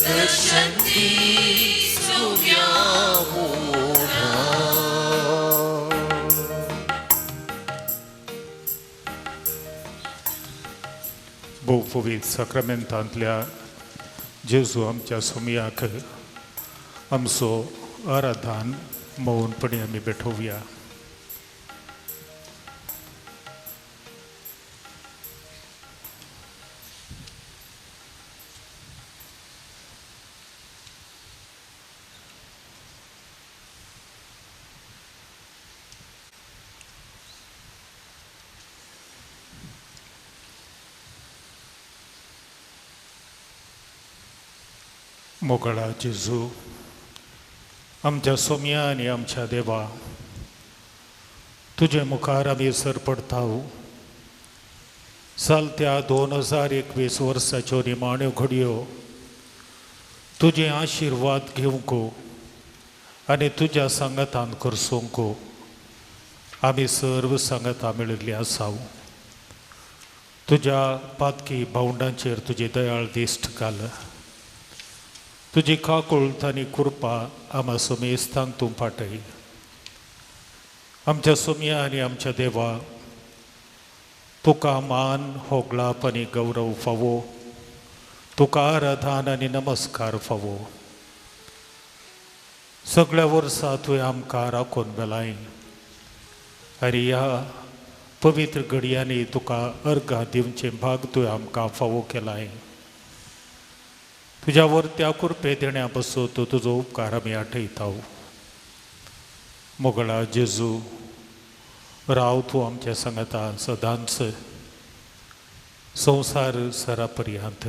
शक्ती सौम्या मोठा. भोवफोवीत साक्रामेंतांतल्या जेजू आमच्या सोमयाक आमचो आराधन मौनपणी आमी बेठोवया. मोगळा जेजू आमच्या सोम्या आनी आमच्या देवा, तुजे मुखार आमी सरपडता. चलत्या 2021 वर्साच्यो निमाण्यो घडयो तुजे आशिर्वाद घेवंक आनी तुज्या सांगातान करसूंक आमी सर्व सांगाता मेळिल्ली आसाव. तुज्या पातकी भावंडांचेर तुजी दयाळ दिश्ट घाल. तुजी काकुळट आनी कृपा आमा समेस्तांक तूं पाठय. आमच्या सोम्या आनी आमच्या देवा, तुका मान होगळाप आनी गौरव फावो. तुका आराधन आनी नमस्कार फावो. सगळ्या वर्सां तुवें आमकां राखून बेलाय आनी ह्या पवित्र घडयांनी तुका अर्गां दिवचे भाग तुवें आमकां फावो केलाय. तुज्या वर्त्या कृपे देण्या पासून तूं तुजो उपकार आमी आठयता. मोगळा जेजू, राव तूं आमच्या सांगाता सदांच संवसार सरा पर्यंत.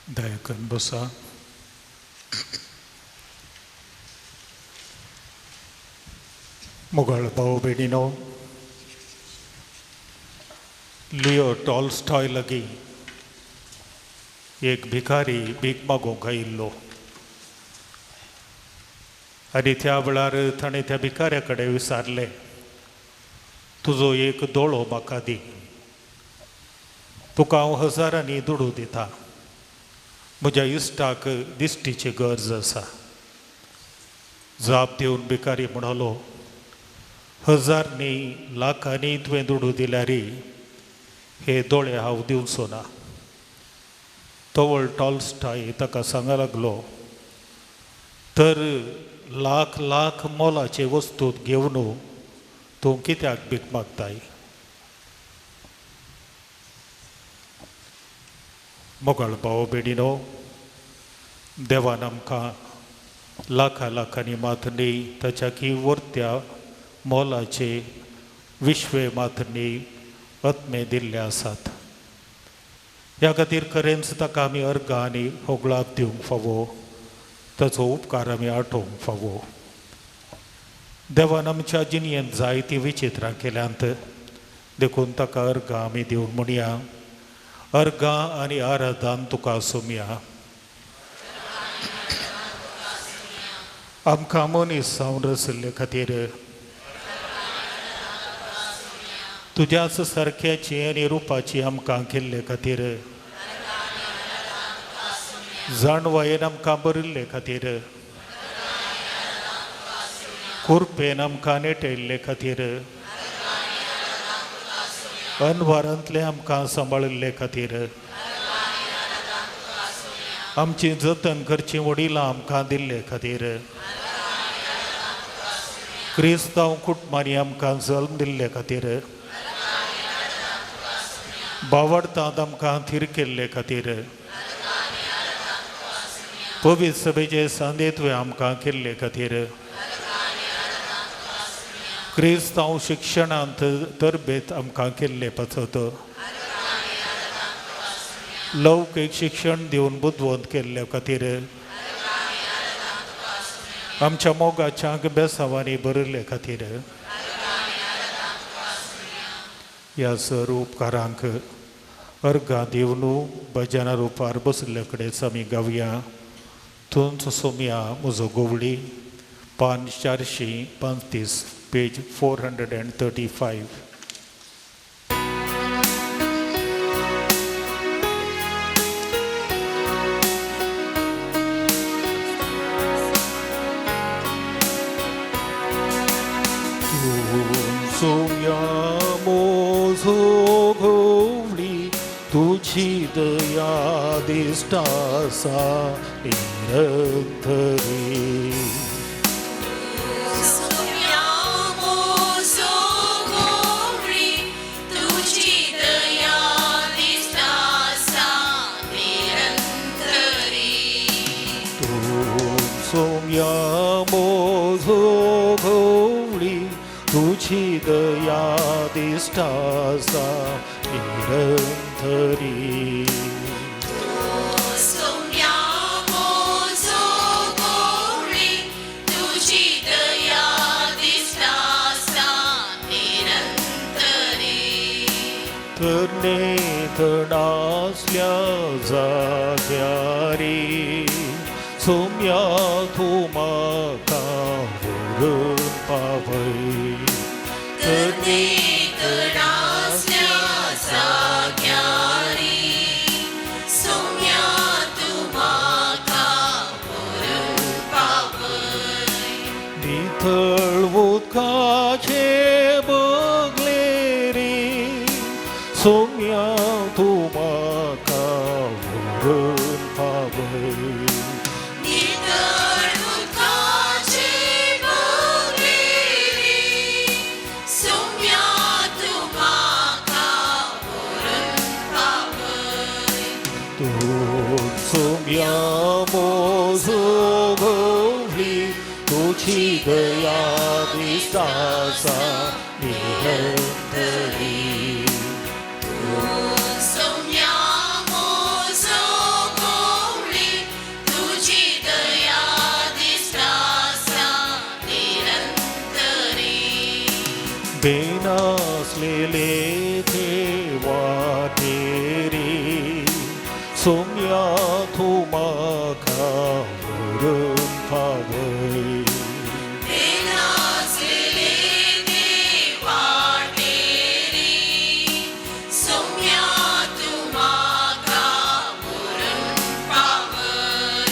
दया करून बसा. मोगळ भाऊ बेडिनो, लिओ टॉल्स्टॉय लगी एक भिकारी भीक मागोवंक आयिल्लो आनी त्या वेळार ताणें त्या भिकाऱ्या कडेन विचारलें, तुजो एक दोळो म्हाका दी, तुका हांव हजारांनी दुडू दिता. म्हज्या इश्टाक दिश्टीची गरज आसा. जाप दिवन भिकारी म्हणलो, हजारनी लाखांनी तुवें दुडू दिल्यार हे दोळे हांव दिवचो ना. तोवळ टॉल्स्टॉय ताका सांगूंक लागलो, तर लाख लाख मोलाचे वस्तू घेवन तूं कित्याक भीक मागताय. मोगळ भाव बेडिनो, देवान आमकां लाखां लाखांनी मात न्ही, ताच्या की वर्त्या मोलाचे विश्वे मात न्ही आत्मे दिल्ले आसात. ह्या खातीर खरेंच ताका आमी अर्गां आनी होगळाप दिवंक फावो. ताचो उपकार आमी आठोवंक फावो. देवान आमच्या जिणयेंत जायतीं विचित्रां केल्यांत देखून ताका अर्गां आमी दिवन म्हणया, अर्गां आनी आराधन तुका सोम्या. आमकां मनीस जावन रचल्ले खातीर तुज्याच सारक्याची आनी रुपाची आमकां केल्ले खातीर, जाणवायेन आमकां बरिल्ले खातीर, कुरपेन आमकां नेटयल्ले खातीर, अनवारांतले आमकां सांबाळिल्ले खातीर, आमची जतन करची वडिलां आमकां दिल्ले खातीर, क्रिस्तांव कुटुंबांनी आमकां जल्म दिल्ले खातीर, बावडतांत आमकां थीर केल्ले खातीर, पवित्र सभेचे सांदे तुवें आमकां केल्ले खातीर, क्रिस्तांव शिक्षणांत तरबेत आमकां केल्ले पासत, लौकीक शिक्षण दिवन बुदवंत केल्ले खातीर, आमच्या मोगाच्या बेसांवांनी बरिल्ले खातीर, ह्या सर उपकारांक अर्गां दिवन भजना रुपार बसले कडेन आमी गावया. तुंच सोम्या म्हजो गोवडी 5 435 page 435. 소야모소고리 두치드야 디스타사 이런터리 소야모소고리 두치드야 디스타사 이런터리 Terne ternasля zahyari Sumya thumaka vurun pavai Terne ternasля zahyari Sumya thumaka vurun pavai Nithal vutkache 소냐 도마가 오른 밥을 니들 웃가지 먹으리 소냐 도마가 오른 밥을 또 소냐 모소고리 도치드야 비싸사 니들이 Benas lele thewa teri Somya thumaka vurun pavai Benas lele thewa teri Somya thumaka vurun pavai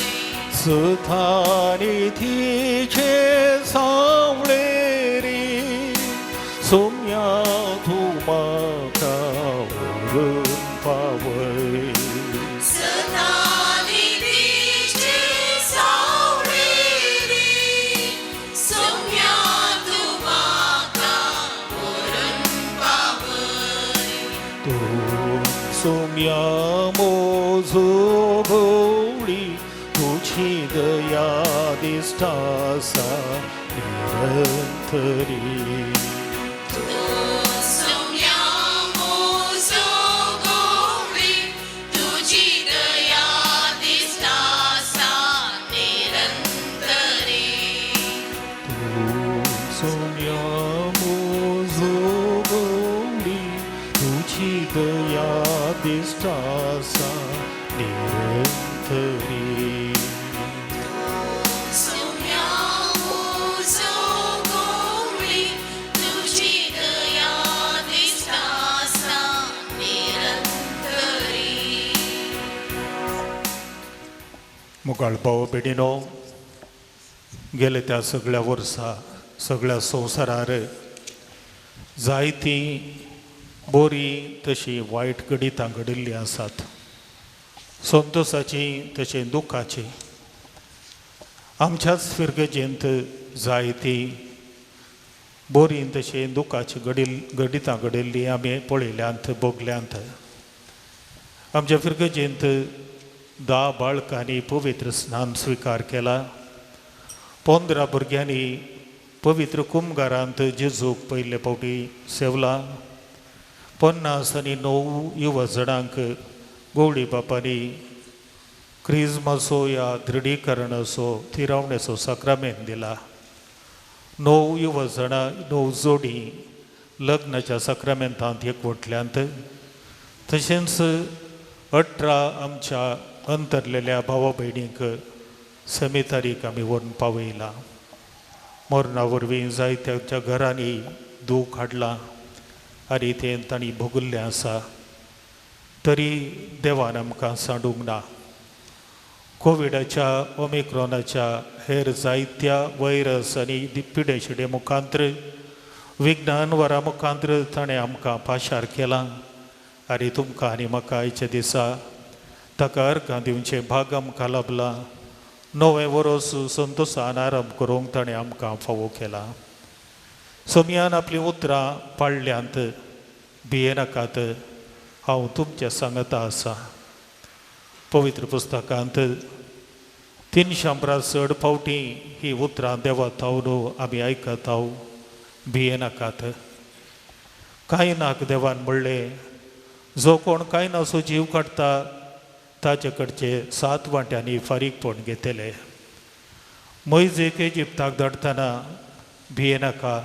Sathani thiche savleri 소냐 도마가 오른 파워이 스타니 비치 사우리리 소냐 도마가 오른 파워이 또 소냐 모소고리 도치드야 디스타사 이런터리 두치드야 디스타사 니런터리 소명무소고리 두치드야 디스타사 니런터리 मुखार भाव बेडिनो गेले त्या सगळ्या वर्सां सगळ्या संवसारार जायतीं बरी तशी वायट गणितां घडिल्लीं आसात संतोशाची तशें दुखाची आमच्याच फिरगेजेंत जायतीं बरी तशी दुखाची गणितां घडिल्लीं आमी पळयल्यांत भोगल्यांत आमच्या फिरगेजेंत 10 बाळकांनी पवित्र स्नान स्वीकार केला 15 भुरग्यांनी पवित्र कुंभगारांत जेजूक पयले फावटी सेवला 50 आनी 9 युवा जाणांक गवळी बापांनी क्रिस्मसो या दृढीकरणाचो थिरावणेचो सक्रामेंत दिला 9 युवा जाणां 9 जोडी लग्नाच्या सक्रामेंतांत एकवटल्यांत तशेंच 18 आमच्या अंतरलेल्या भावा भयणींक 6 तारीख आमी व्हरून पावयला मरणा वरवीं जायत्यांच्या घरांनी दूख हाडलां आनी तें तांणी भोगल्लें आसा. तरी देवान आमकां सांडूंक ना. कोविडाच्या ओमिक्रॉनाच्या हेर जायत्या व्हायरस आनी पिडेशिडे मुखांतर विज्ञान वरा मुखांतर ताणें आमकां पाशार केलां आनी तुमकां आनी म्हाका आयच्या दिसा ताका अर्गां दिवचें भाग आमकां लाभलां. नवें वरोस संतोशान आरंभ करूंक ताणें आमकां फावो केला. सोमयान आपलीं उतरां पाळल्यांत भियेनाकात, हांव तुमच्या सांगता आसा. पवित्र पुस्तकांत 300 चड फावटी ही उतरां देवा तावन आमी आयकत हांव भियेनाकात. कायनाक देवान म्हणलें, जो कोण कायनाचो जीव काडटा ताचे कडचे 7 वांट्यांनी फारीकपण घेतले. मोइजेक इजिप्ताक धाडटना भियेनाका,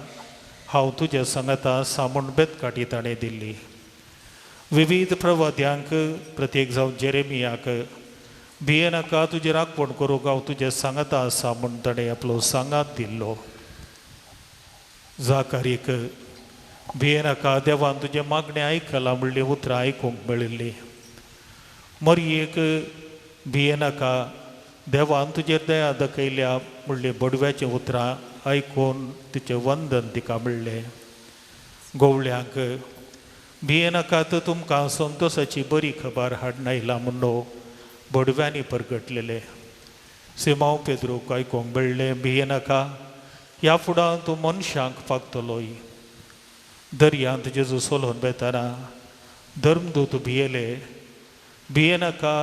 हांव तुज्या सांगता सामूण बेतकाटी ताणें दिल्ली. विविध प्रवाद्यांक प्रत्येक जावन जेरेमियाक भियेनाका, तुजें राखण करूंक हांव तुजें सांगता आसा म्हूण ताणें आपलो सांगात दिल्लो. जाकारीक भियेनाका, देवान तुजें मागणें आयकलां म्हणलीं उतरां आयकूंक मेळिल्लीं. मरयेक भियेनाका, देवान तुजेर दया दाखयल्या म्हणलीं बडव्याचीं उतरां आयकून तिचें वंदन तिका म्हणलें. गवळ्यांक भियेनाकात, तुमकां संतोशाची बरी खबर हाडून आयला म्हणून बडव्यांनी परगटलेले. सिमांव पेद्रूक आयकूंक मेळ्ळें, भियेनाका, ह्या फुडां तूं मनशांक पागतलोय. दर्यांत जेजू सोलोन बेताना धर्मदूत भियेले. भियेनाका,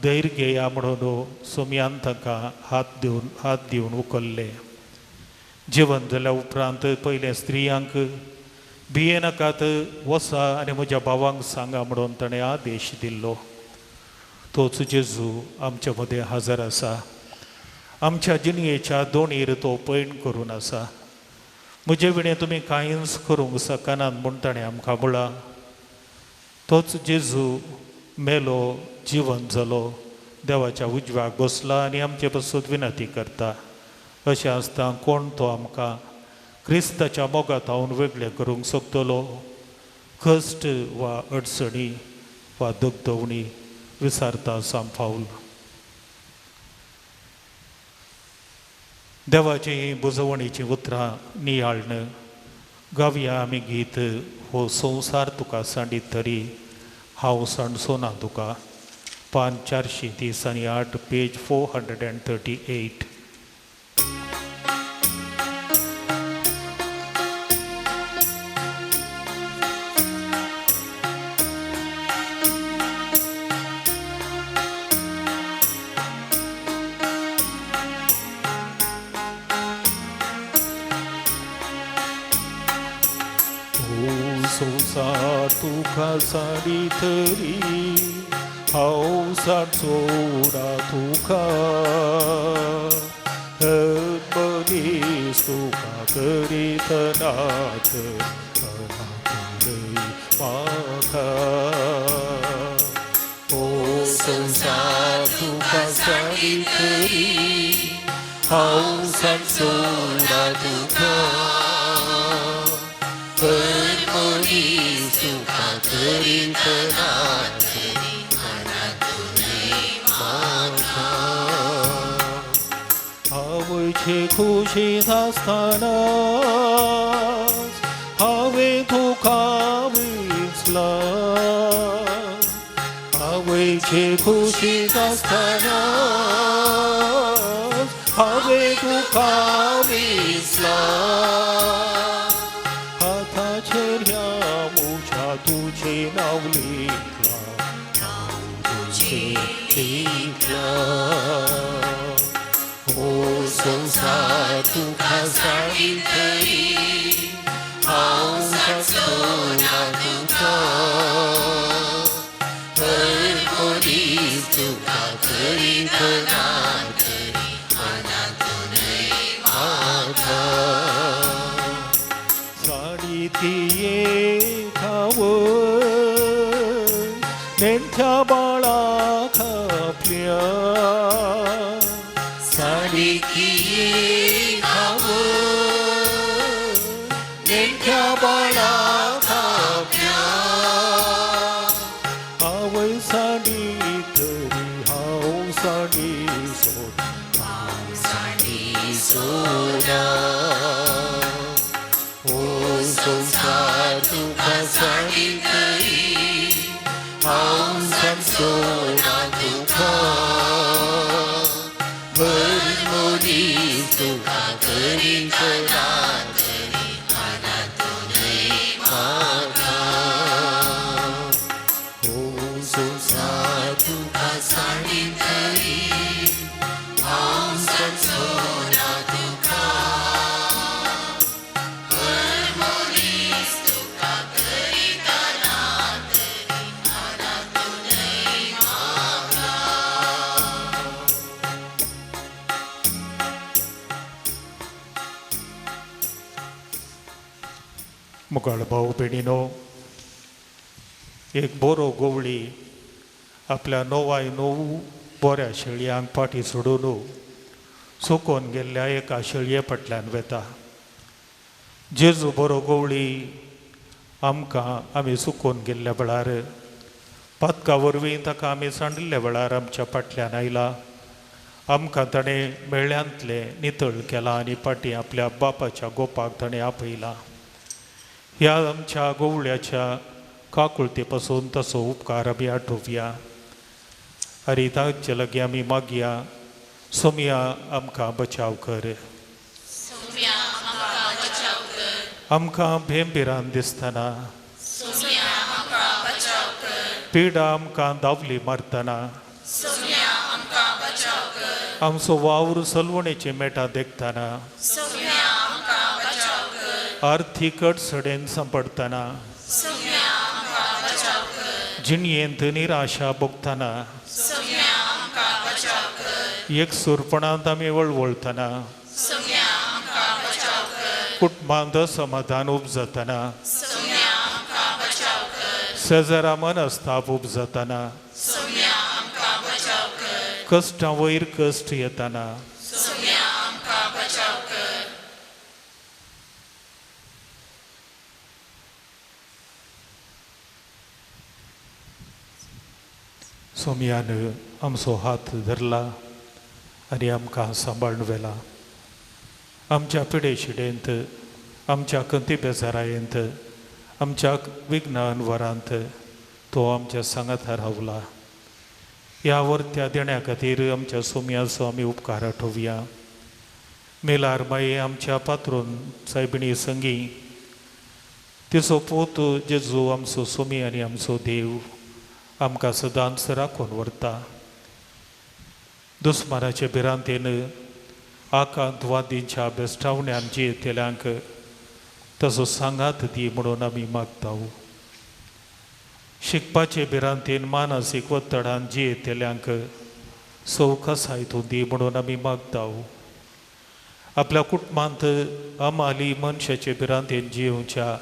धैर्य घेया म्हणून सोमयान ताका हात दिवन उखल्ले. जिवन जाल्या उपरांत पयले स्त्रियांक भियेनाकात, वसा आनी म्हज्या भावांक सांगा म्हणून ताणें आदेश दिल्लो. तोच जेजू आमच्या मदें हजर आसा. आमच्या जिणयेच्या दोणीर तो पैण करून आसा. म्हजे विणें तुमी कांयच करूंक शकनात म्हूण ताणें आमकां म्हळां. तोच जेजू मेलो, जिवन जालो, देवाच्या उजव्याक बसला आनी आमचे पासून विनंती करता. अशें आसता कोण तो आमकां क्रिस्ताच्या मोगात हांव वेगळें करूंक शकतलो? कश्ट वा अडचणी वा दगदवणी विचारता सांपावल. देवाची बुजवणीची उतरां नियाळन गावया आमी गीत, हो संवसार तुका सांडीत तरी हांव सांडचो ना तुका. पान 438 पेज 438. संवसार तुका सांडी तरी हांव सांडचो ना तुका. मनीस तुका करीत नात म्हाका. ओ संवसार तुका सांडी तरी हांव सांडचो ना तुका. मनीस तुका करीत नात म्हाका. आवयचे खुशीत आसतना हांवें तुका विसला. आवयचे खुशीत आसतना हांवें तुका विसला. हाताचेर ह्या मुछा तुझे नाव लिखला, नाव तुझे लिखला. ओ संवसार तुका सांडी तरी हांव सांडचो ना तुका. मनीस तुका करीत नात म्हाका. साडी ती एकावय नेणट्या बाळाक आपल्या. साडी ती एकावय सोना ओ संसार दुखासाठी तरी हांव सोना तुका बरी मोरीस तुका करीतना तरी अनाथूनय म्हाका ओ संसार दुखासाठी तरी हांव सोना तुका मुगाळ भाऊ भयणीनो, एक बोरो गोवळी आपल्या नोवाय नोव बोऱ्या शेळयांक पाठी सोडून सुकोवन गेल्ल्या एका शेळये फाटल्यान वेता. जेजू बरो गोवळी आमकां आमी सुकोवन गेल्ल्या वेळार पातका वरवीं ताका आमी सांडिल्ल्या वेळार आमच्या फाटल्यान आयला. आमकां ताणें मेळ्यांतले नितळ केला आनी पाटी आपल्या बापाच्या गोपाक ताणें आपयला. ह्या आमच्या गोवळ्याच्या काकुळते पासून तसो उपकार आमी आठोवया आनी ताचे लागीं आमी मागया, सोमया आमकां बचाव कर. सोम्या आमकां बचाव कर. आमकां भेंबिरान दिसतना, सोम्या आमकां बचाव कर. पिडा आमकां दावली मारतना, सोम्या आमकां बचाव कर. आमचो वावर सलवणेचे मेटा देखतना, सोम्या आमकां बचाव कर. आर्थीक अडचणेन सांपडतना, सोम्या आमकां बचाव कर. जिणयेंत निराशा भोगतना, सोम्या आमकां बचाव कर. एकसूरपणांत आमी वळवळतना, सोम्या आमकां बचाव कर. कुटुंबांत असमाधान उपजतना, सोम्या आमकां बचाव कर. शेजारा मनस्ताप उपजतना, सोम्या आमकां बचाव कर. कश्टां वयर कश्ट येतना, सोम्या आमकां बचाव कर. सोमयान आमचो हात धरला आनी आमकां सांबाळून व्हेला. आमच्या पिडे शिडेंत, आमच्या कंती बेजारायेंत, आमच्या विघ्नान वरांत तो आमच्या सांगातार रावला. ह्या वर्त्या देण्या खातीर आमच्या सोमयाचो आमी उपकार आठोवया. मेलार माये आमच्या पात्रोन सायबिणी संगी, तिचो पोत जेजू आमचो सोमी आनी आमचो देव आमकां सदांच राखून व्हरता. दुस्मानाचे भिरांतेन आकांतवादींच्या बेश्टावण्यान जियेतल्यांक तसो सांगात दी म्हणून आमी मागता. शिकपाचे भिरांतेन मानसीक वत्तडान जियेतल्यांक सवकासायतून दी म्हणून आमी मागता. आपल्या कुटुंबांत अमाली मनशाचे भिरांतेन जियोवच्या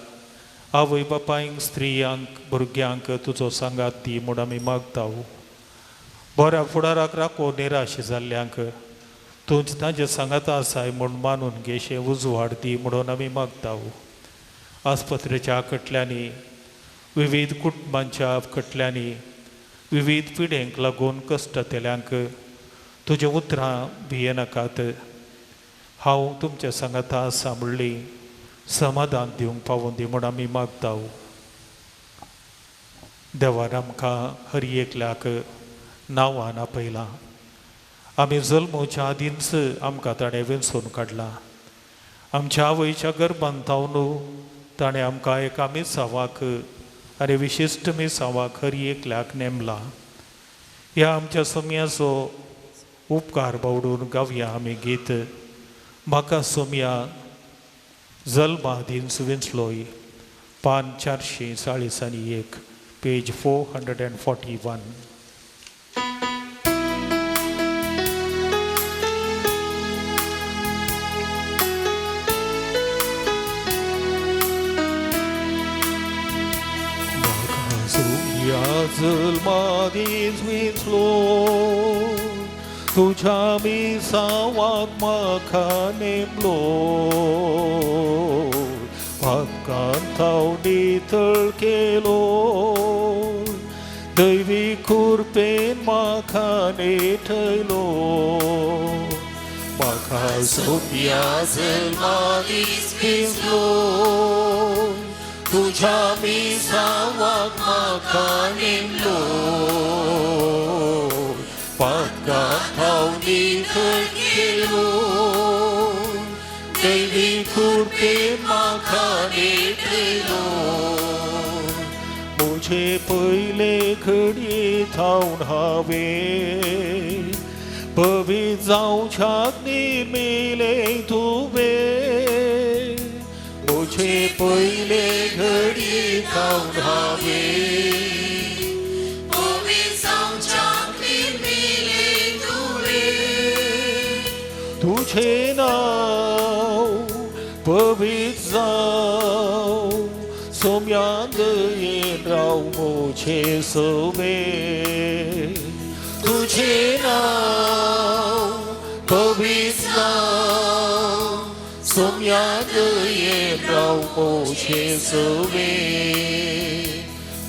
आवय बापायंक, स्त्रियांक, भुरग्यांक तुजो सांगात दी म्हूण आमी मागता. बऱ्या फुडाराक राखो निराश जाल्ल्यांक तूं तांचे सांगात आसाय म्हूण मानून घेशे उजवाड दी म्हणून आमी मागता. आस्पत्रेच्या कटल्यांनी, विविध कुटुंबांच्या कटल्यांनी, विविध पिडेंक लागून कश्टातेल्यांक तुजे उतरां भियेनाकात. हांव तुमच्या सांगाता आसा म्हणली समाधान दिवंक पावून दी म्हूण आमी मागता. देवान आमकां हर एकल्याक नांवान आपयलां. आमी जल्मोवच्या आदींच आमकां ताणें वेंचून काडलां. आमच्या आवयच्या गर्भांत तावन ताणें आमकां एका मिसावाक आनी विशिश्ट मिसावाक हर एकल्याक नेमला. ह्या आमच्या सोमयाचो उपकार बावडून गावया आमी गीत. म्हाका सोमया जल्मा आदींच वेंचलोय, पान 441, पेज 441. म्हाका सोमया जल्मा आदींच वेंचलो, तुझ्या मिसावाक म्हाका नेमलो. पातकांत हांव नितळ केलो, दैवी कुरपेन म्हाका नेठयलो. म्हाका सोम्या जल्मादीस भिजलो तुझ्या मिसावाक म्हाका नेमलो पातकांत थावनी थंय गेलो दैवी कृपेन म्हाका नेटलो मुझे पयले घडये थावन हांवें पवित्र जावच्याक निर्मिले तुवें मुझे पयले घडये थावन हांवें तुझे नाव पवित्र जाव सोम्यान दयेन राव मुझे सवे तुझे नाव पवित्र जाव सोम्यान दयेन राव मुझे सवे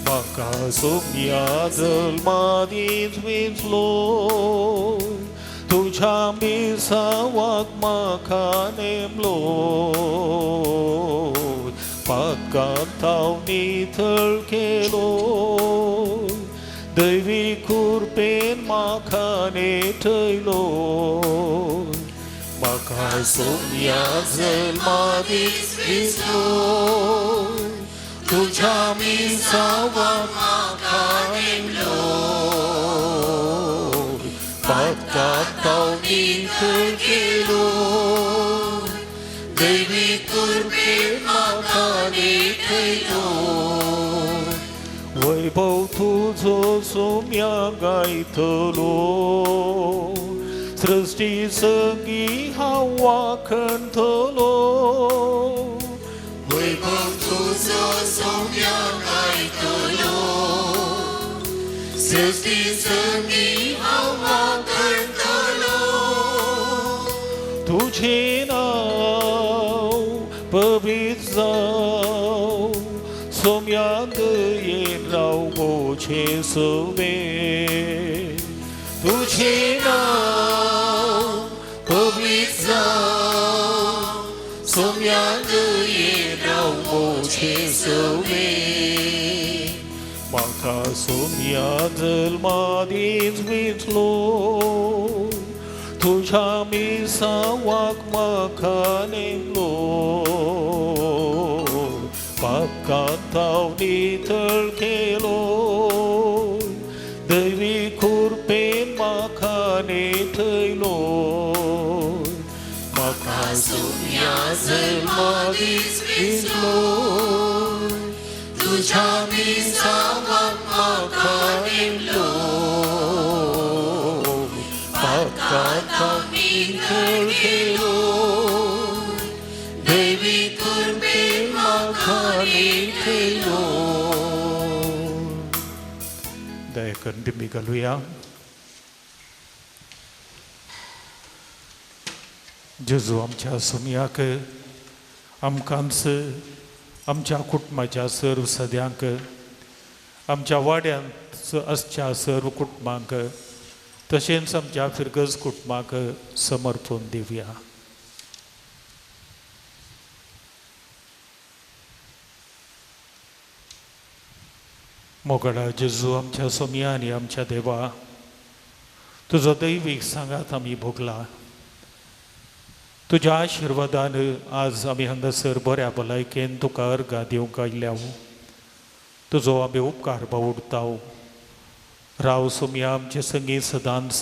म्हाका सोम्या जल्मादीस भिजलो तुझ्या मिसावाक म्हाका नेमलो पातकांत थावनी थळ केलो दैवी कृपेन म्हाका नेटयलो म्हाका सोम्या जल्मादीस भिजलो तुझ्या मिसावाक म्हाका नेमलो पातकांत थावनी थळ केलो दैवी कृपेन म्हाका नेटयलो वैभव तुजो सोम्या गायतलो सृष्टी सगळी हांव वाखणतलो वैभव तुजो सोम्या गायतलो सृष्टी सगळी हांव वाखणतलो तुझे नाव पवित्र जाव सोम्या दयेन राव मुझे सवे तुझे नाव पवित्र जाव सोम्या दयेन राव मुझे सवे म्हाका सोम्या जल्मादीस भिजलो तुझ्या मिसावाक म्हाका नेमलो पातकांत थावनी थळ केलो दैवी कृपेन म्हाका नेटयलो म्हाका सोम्या जल्मादीस भिजलो तुझ्या मिसावाक म्हाका नेमलो पातकांत थावनी थळ केलो दैवी कृपेन म्हाका नेटयलो दया करून दिमी घालुया जेजू आमच्या सोम्याक आमकांच आमच्या कुटुंबाच्या सर्व सद्यांक आमच्या वाड्यांत आसच्या सर्व कुटुंबांक तशेंच आमच्या फिरगज कुटुंबाक समर्पण दिवया मोगडा जेजू आमच्या सोम्या आनी आमच्या देवा तुजो दैवीक सांगात आमी भोगला तुज्या आशिर्वादान आज आमी हांगासर बऱ्या भलायकेन तुका अर्गां दिवंक आयल्या तुजो आमी उपकार बावडटाव राव सोम्या आमचे संगीत सदांच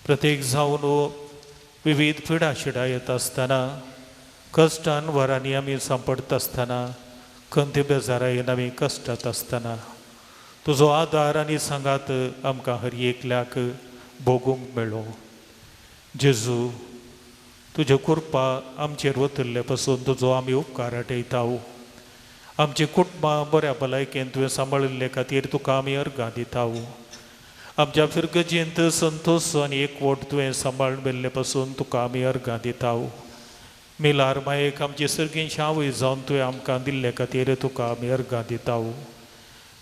प्रत्येक जावन विविध पिडा शिडा येत आसतना कश्टान वरांनी आमी सांपडत आसतना खंती बेजारायेन आमी कश्टात आसतना तुजो आदार आनी सांगात आमकां हर एकल्याक भोगूंक मेळ्ळो जेजू तुजे कृपा आमचेर वतल्ले पासून तुजो आमी उपकार आठयताव आमची कुटुंबां बऱ्या भलायकेन तुवें सांबाळिल्ले खातीर तुका आमी अर्गां दिताव आमच्या फिरगजेंत संतोश आनी एकवट तुवें सांबाळून मेल्ले पासून तुका आमी अर्गां दिताव मिलार मायेक आमची सर्गींची आवय जावन तुवें आमकां दिल्ले खातीर तुका आमी अर्गां दिताव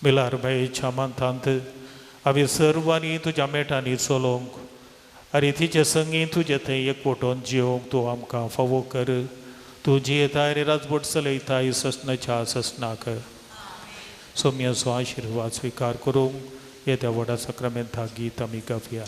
मिलार मायेच्या मांथांत आमी सर्वांनी तुज्या मेटांनी चलोवंक आनी तिचे संगी तुजे थंय एकवटून जिवंक तूं आमकां फावो कर. तूं जियेता आनी राजवट चलयताय ससनाच्या ससनाक. सोम्याचो आशिर्वाद स्विकार करूंक येत्या व्हडा सक्रामेंताक गीत आमी गावया.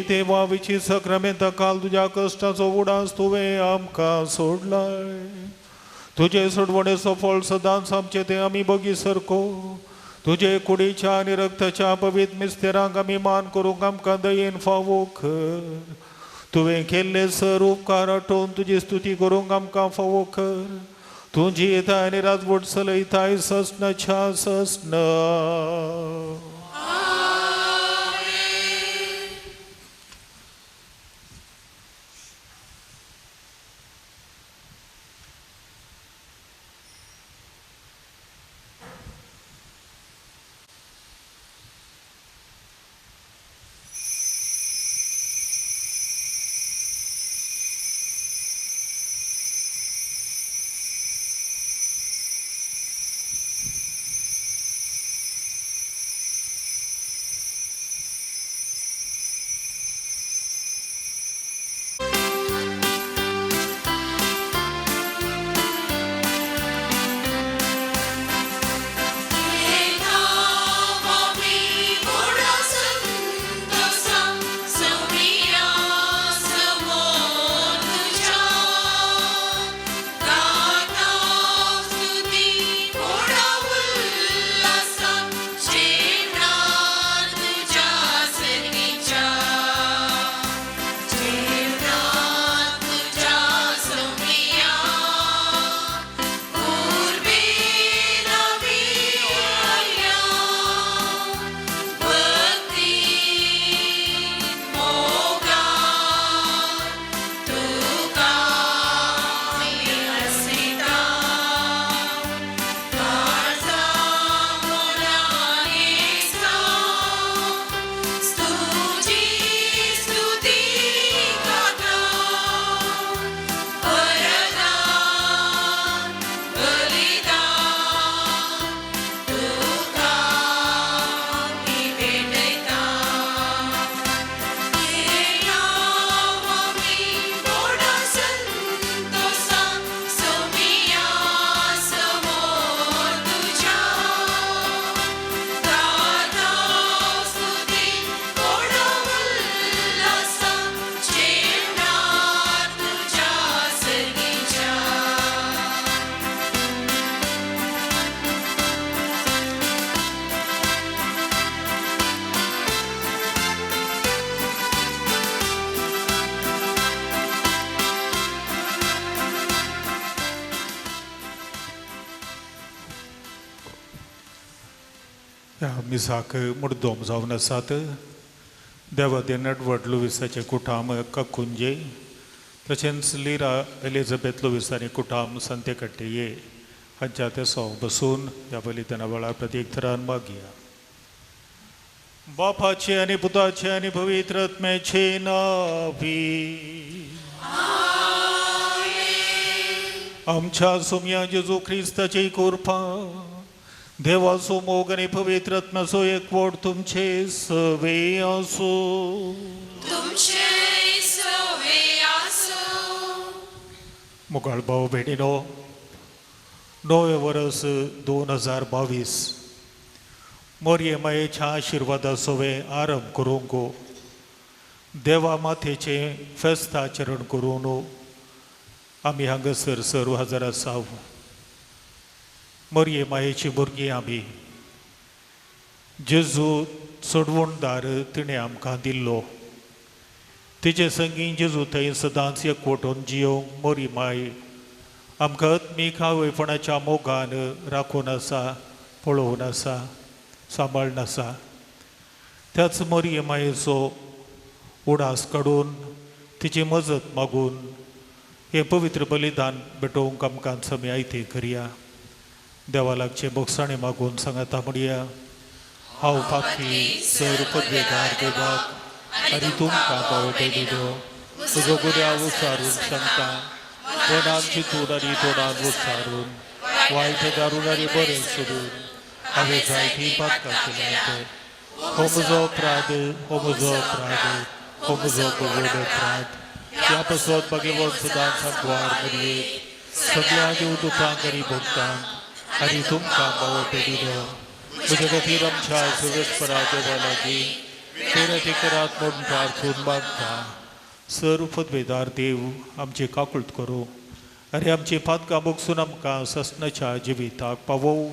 देवा विची सक्रामेंता काल तुज्या कश्टाचो उडास तुवें आमकां सोडलाय. तुजे सोडवणेचो फळ सदांच आमचे ते आमी बगी सरको. तुजे कुडीच्या आनी रक्ताच्या पवित्र मिस्तेरांक आमी मान करूंक आमकां दयेन फावो कर. तुवें केल्ले सर उपकार आठोवन तुजी स्तुती करूंक आमकां फावो कर. तूं जियेताय आनी राजवट चलयताय ससनाच्या ससना. मिसाक मुर्दोम जावन आसात. देवादेन एडवर्ड लुईसाचे कुटाम ककुंजे तशेंच लिरा एलिझाबेथ लुईस आनी कुटाम संतेकट्टेये खांच्यातेसो बसून ह्या बलिदाना वेळार प्रत्येक तरान मागया. बापाचे आणि पुताचे आणि पवित्र आत्म्याचे नावी. आमच्या सोम्या जेजू ख्रिस्ताची कृपा, देवाचो मोग आणि पवित्र आत्म्याचो एकवट तुमचे सवे असो. तुमचे सवे आसो. मुखार भाऊ भयणीनो, नवे वर्स 2022 मोरये मायेच्या आशिर्वादाचो आरंभ करूंक देवा मातेचे फेस्त आचरण करून आमी हांगासर सर्व हजर आसा. मोरये मायेची भुरगीं आमी. जेजू सोडवणदार तिणें आमकां दिल्लो. तिचे संगी जेजू थंय सदांच एकवटून जियोंक मोरी माय आमकां आत्मीक आवयपणाच्या मोगान राखून आसा, पळोवन आसा, सांबाळून आसा. त्याच मोरये मायेचो उडास काडून तिची मजत मागून हे पवित्र बलिदान भेटोवंक आमकां समी आयते करया. देवा लागचे बोगसाणे मागून सांगता म्हणया. हांव पाखी सर पदवेदार देवाक आनी तुमकां भाव भयणीनो तुजो गुन्यांव उच्चारून सांगता. तोंडान चिंतून आनी तोंडान उच्चारून वायट दारून आनी बरें सोडून हांवें जायतीं पातकां केल्यात. हो म्हजो अपराध, हो म्हजो अपराध, हो म्हजो पगड अपराध. ह्या पासत भगवान सदांच सांगवार म्हणये सगळ्या देवदूतांक आनी भक्तांक आनी तुमकां भाव भयणीनो म्हजे खातीर आमच्या सुवेस्परा देवा लागीं विनंती करात म्हूण प्रार्थून मागता. सर्व पदवेदार देव आमची काकूळट करूं आनी आमची पातकां बोगसून आमकां ससनाच्या जिविताक पावोव.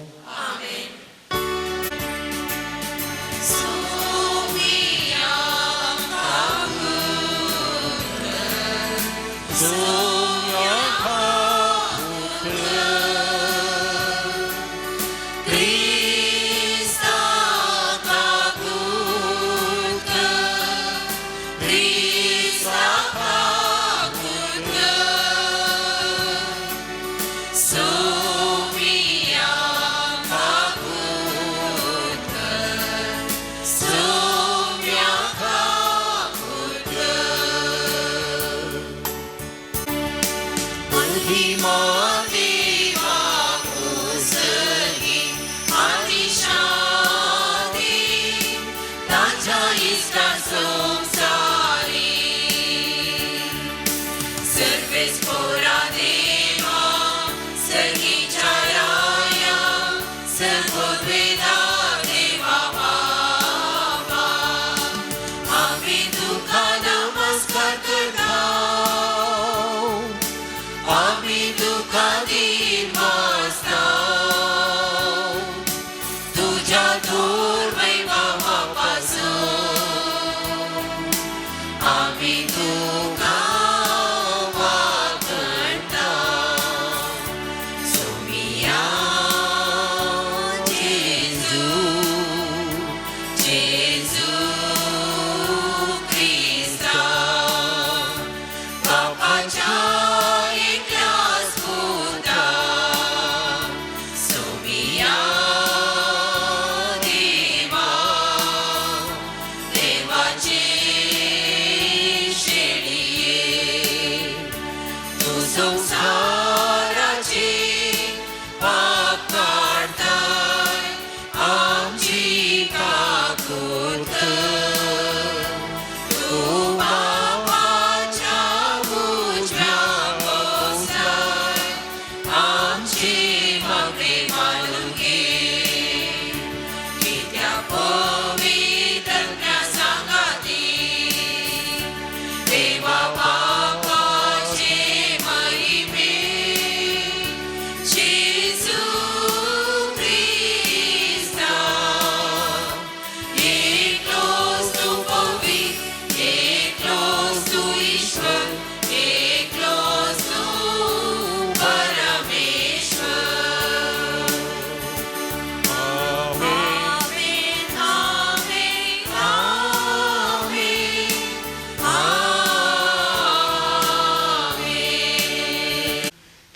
देवा बापाचे महिमे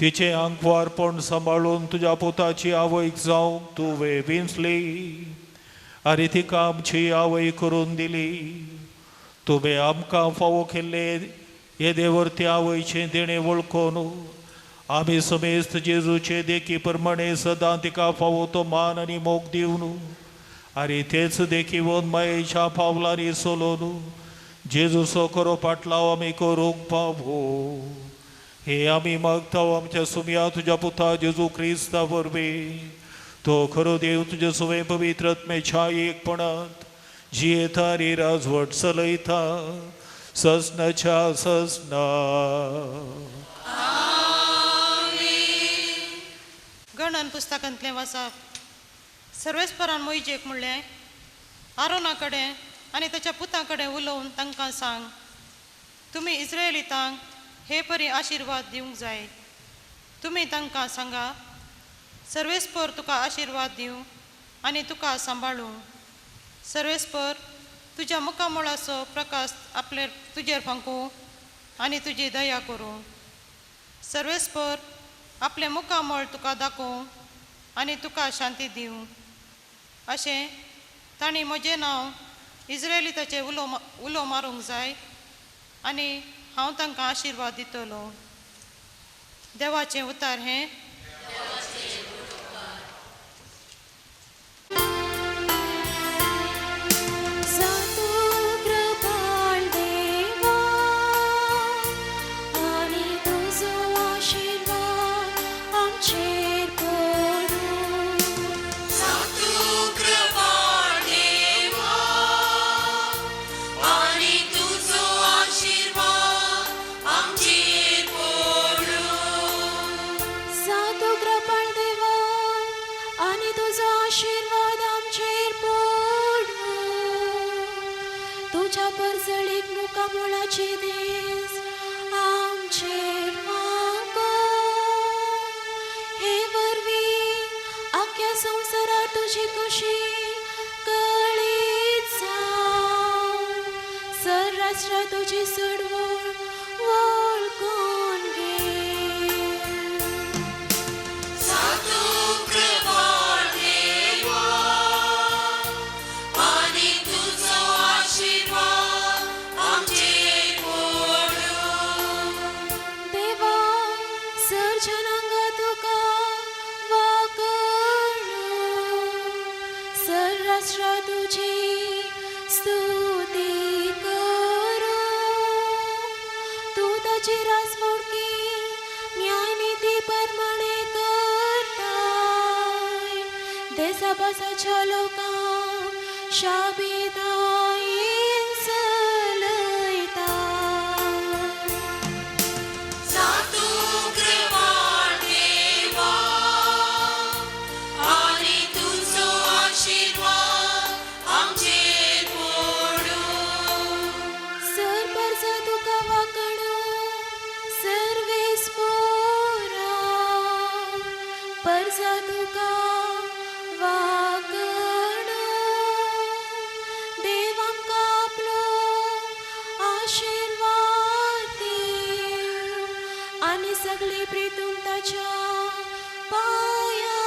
तिचे अंगवारपण सांबाळून तुझ्या पुताची आवयक जावंक तुवें विंचली आनी तिका आमची आवय करून दिली. तुवें आमकां फावो केल्ले हे देवर्ती आवयचें देणें वळखून आमी समेस्त जेजूचे देखी प्रमाणे सदां तिका फावो तो मान आनी मोग दिवन आनी तेच देखी वन मायेच्या पावलांनी चलोवन जेजूचो खरो पाटलाव आमी करूंक पावो. हे आमी मागता आमच्या सुमया तुज्या पुता जेजू क्रिस्ता वरवीं. तो खरो देव तुजे सुवे पवित्र आत्मेच्या एकपणांत जियेता आनी राजवट चलयता ससनाच्या ससना. गणन पुस्तकांतलें वाचप. सर्वेस्परान मोइजेक म्हणलें, आरोना कडेन आनी ताच्या पुता कडेन उलोवन तांकां सांग, तुमी इस्रायेलीतांक हे परी आशिर्वाद दिवंक जाय. तुमी तांकां सांगा, सर्वेस्पर तुका आशिर्वाद दिवं आनी तुका सांबाळूं. सर्वेस्पर तुज्या मुखामोळाचो प्रकाश आपले तुजेर फांकूं आनी तुजी दया करूं. सर्वेस्पर आपले मुखामोळ तुका दाखोवं आनी तुका शांती दिवं. अशें तांणी म्हजें नांव इस्रायेलीताचें उलो मारूंक जाय आनी हांव तांकां आशिर्वाद दितलो. देवाचें उतार हें. तुझ्या परजळीक मुखामोळाचे दीस आमचेर मागो. हे वरवीं आख्या संवसारांत तुजी खुशी कळीत जावं. सर्रास्रां तुजी चडवड वळखून घे. तुझी स्तुती करू. तू ताची राजवडकी न्यायनिधी प्रमाणे करताय. देशाभासाच्या लोकांक शाबेदायेन चलयता. सगळी प्रीतूम ताच्या पाया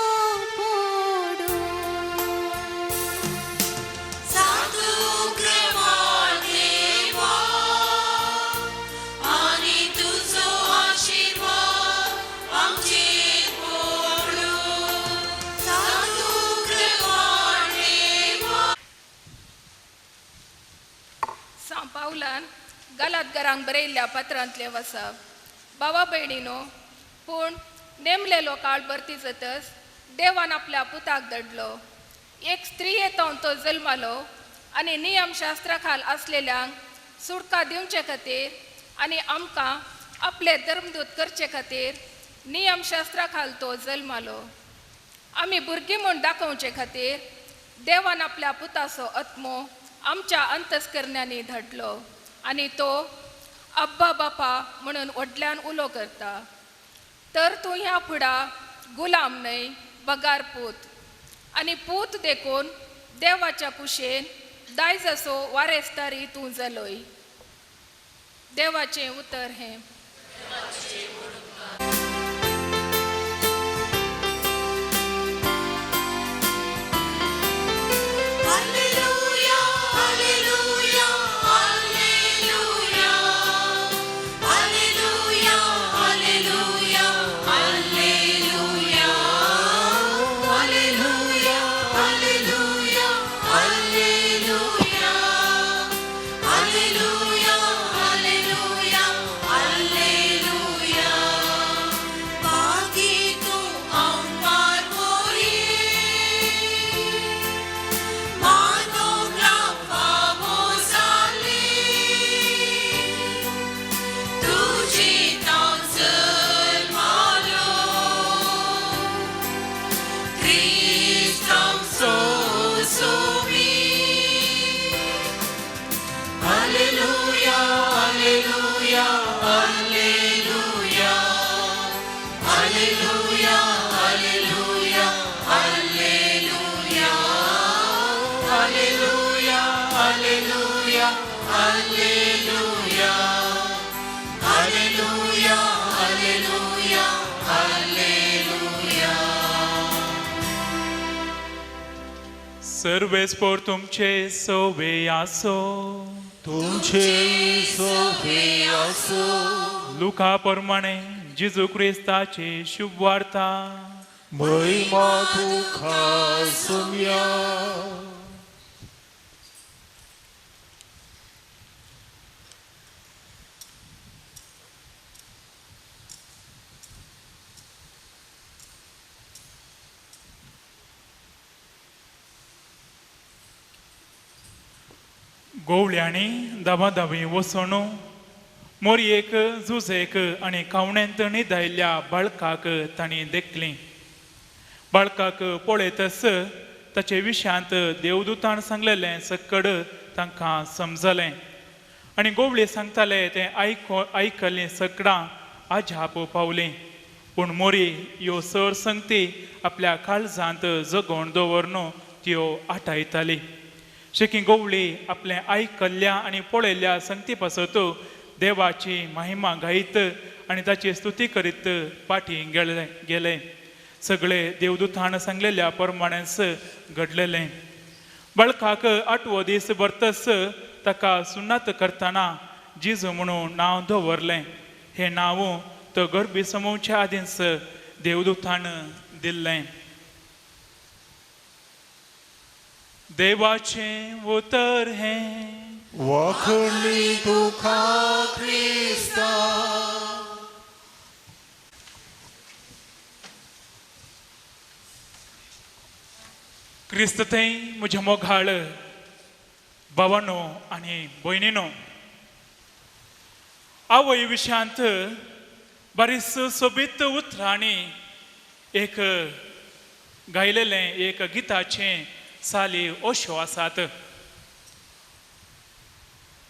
पडू. पावलान गलातकारांक बरयल्ल्या पत्रांतले वचप. बाबा भयणीनो, पूण नेमलेलो काळ भरती जातच देवान आपल्या पुताक धडलो. एक स्त्री येतावन तो जल्मालो आनी नियमशास्त्रा खाल आसलेल्यांक सुटका दिवचे खातीर आनी आमकां आपले धर्मदूत करचे खातीर नियमशास्त्रा खाल तो जल्मालो. आमी भुरगीं म्हूण दाखोवचे खातीर देवान आपल्या पुताचो आत्मो आमच्या अंतस्करण्यांनी धाडलो आनी तो अब्बा बापा म्हणून व्हडल्यान उलो करता. तर तूं ह्या फुडा गुलाम न्हय, बगार पूत. आनी पूत देखून देवाच्या कुशेन दायजाचो वारेस्तारी तूं जालोय. देवाचें उतर हें. सर्वेस्पोर तुमचे सोवे आसो. तुमचे सोबे असो. लुका प्रमाणे जेजू क्रिस्ताची शुभ वार्ता. महिमा तुका सुम्या. गोवळ्यांनी दाबादाबी वचून मोरयेक झुजेक आनी कावण्यांत न्हिदयल्ल्या बाळकाक तांणी देखलीं. बाळकाक पळयतच ताचे विशयांत देवदूतान सांगलेलें सकड तांकां समजलें. आनी गोवळे सांगताले तें आयकल्लीं सगळां आजाप पावलीं. पूण मोरी ह्यो सर संगती आपल्या काळजांत जगोवन दवरून त्यो आटायताली. शेकी गोवळी आपलें आयकल्ल्या आनी पळयल्ल्या संगती पासत देवाची महिमा गायत आनी ताची स्तुती करीत फाटीं गेले. सगळे देवदूतान सांगलेल्या प्रमाणेच घडलेलें. बाळकाक 8वो दीस भरतच ताका सुन्नत करतना जिजू म्हणून नांव दवरलें. हें नांव तो गर्भी समूहच्या आदींच देवदूतान दिल्लें. देवाचें उतर हें वखणी तुका क्रिस्ता. क्रिस्त थंय म्हज्या मोगाळ भावांनो आनी भयणीनो, आवय विशयांत बरीच सोबीत उतरांनी एक गायलेलें एक गिताचें साली अश्यो आसात.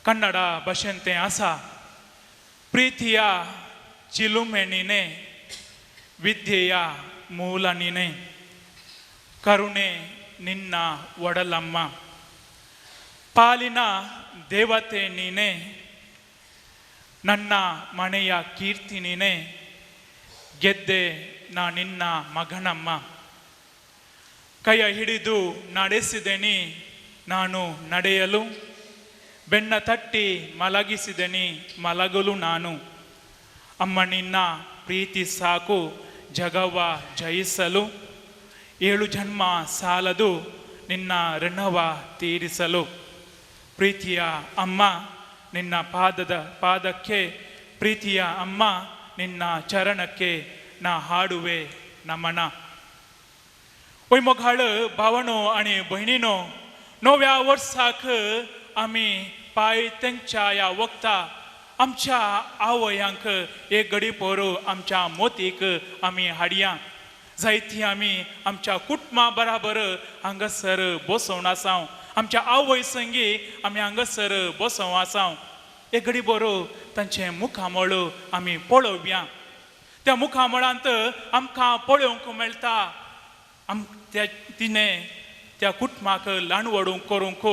कन्नडा भाशेंत तें आसा. प्रिथिया चिलुमेणीने विद्येया ಮೂಲನಿನೇ ಕರುಣೆ ನಿನ್ನ ಒಡಲಮ್ಮ ಪಾಲಿನ ದೇವತೆ ನೀನೇ ನನ್ನ ಮನೆಯ ಕೀರ್ತಿ ನೀನೇ ಗೆದ್ದೆ ನಾ ನಿನ್ನ ಮಗನಮ್ಮ ಕೈಯ ಹಿಡಿದು ನಡೆಸಿದೆನಿ ನಾನು ನಡೆಯಲು ಬೆನ್ನ ತಟ್ಟಿ ಮಲಗಿಸಿದೆನಿ ಮಲಗಲು ನಾನು ಅಮ್ಮ ನಿನ್ನ ಪ್ರೀತಿ ಸಾಕು ಜಗವ ಜಯಿಸಲು 7 ಜನ್ಮ ಸಾಲದು ನಿನ್ನ ಋಣವ ತೀರಿಸಲು ಪ್ರೀತಿಯ ಅಮ್ಮ ನಿನ್ನ ಪಾದಕ್ಕೆ ಪ್ರೀತಿಯ ಅಮ್ಮ ನಿನ್ನ ಚರಣಕ್ಕೆ ನಾ ಹಾಡುವೆ ನಮನ. ओय मोघाळ भावनो आणि बहिणीनो, नव्या वर्साक आमी पाय तेंच्या या वक्ता आमच्या आवयांक एक घडी पोरू आमच्या मोतीक आमी हाडया. जायती आमी आमच्या कुटुंबा बराबर हांगासर बसोवन आसाव. आमच्या आवय संगी आमी हांगासर बसोव आसाव. एक घडी बरो तांचे मुखामळ आमी पळोवया. त्या मुखामळांत आमकां पळोवंक मेळटा तिने त्या कुटुंबाक ल्हानवडूंक करूंक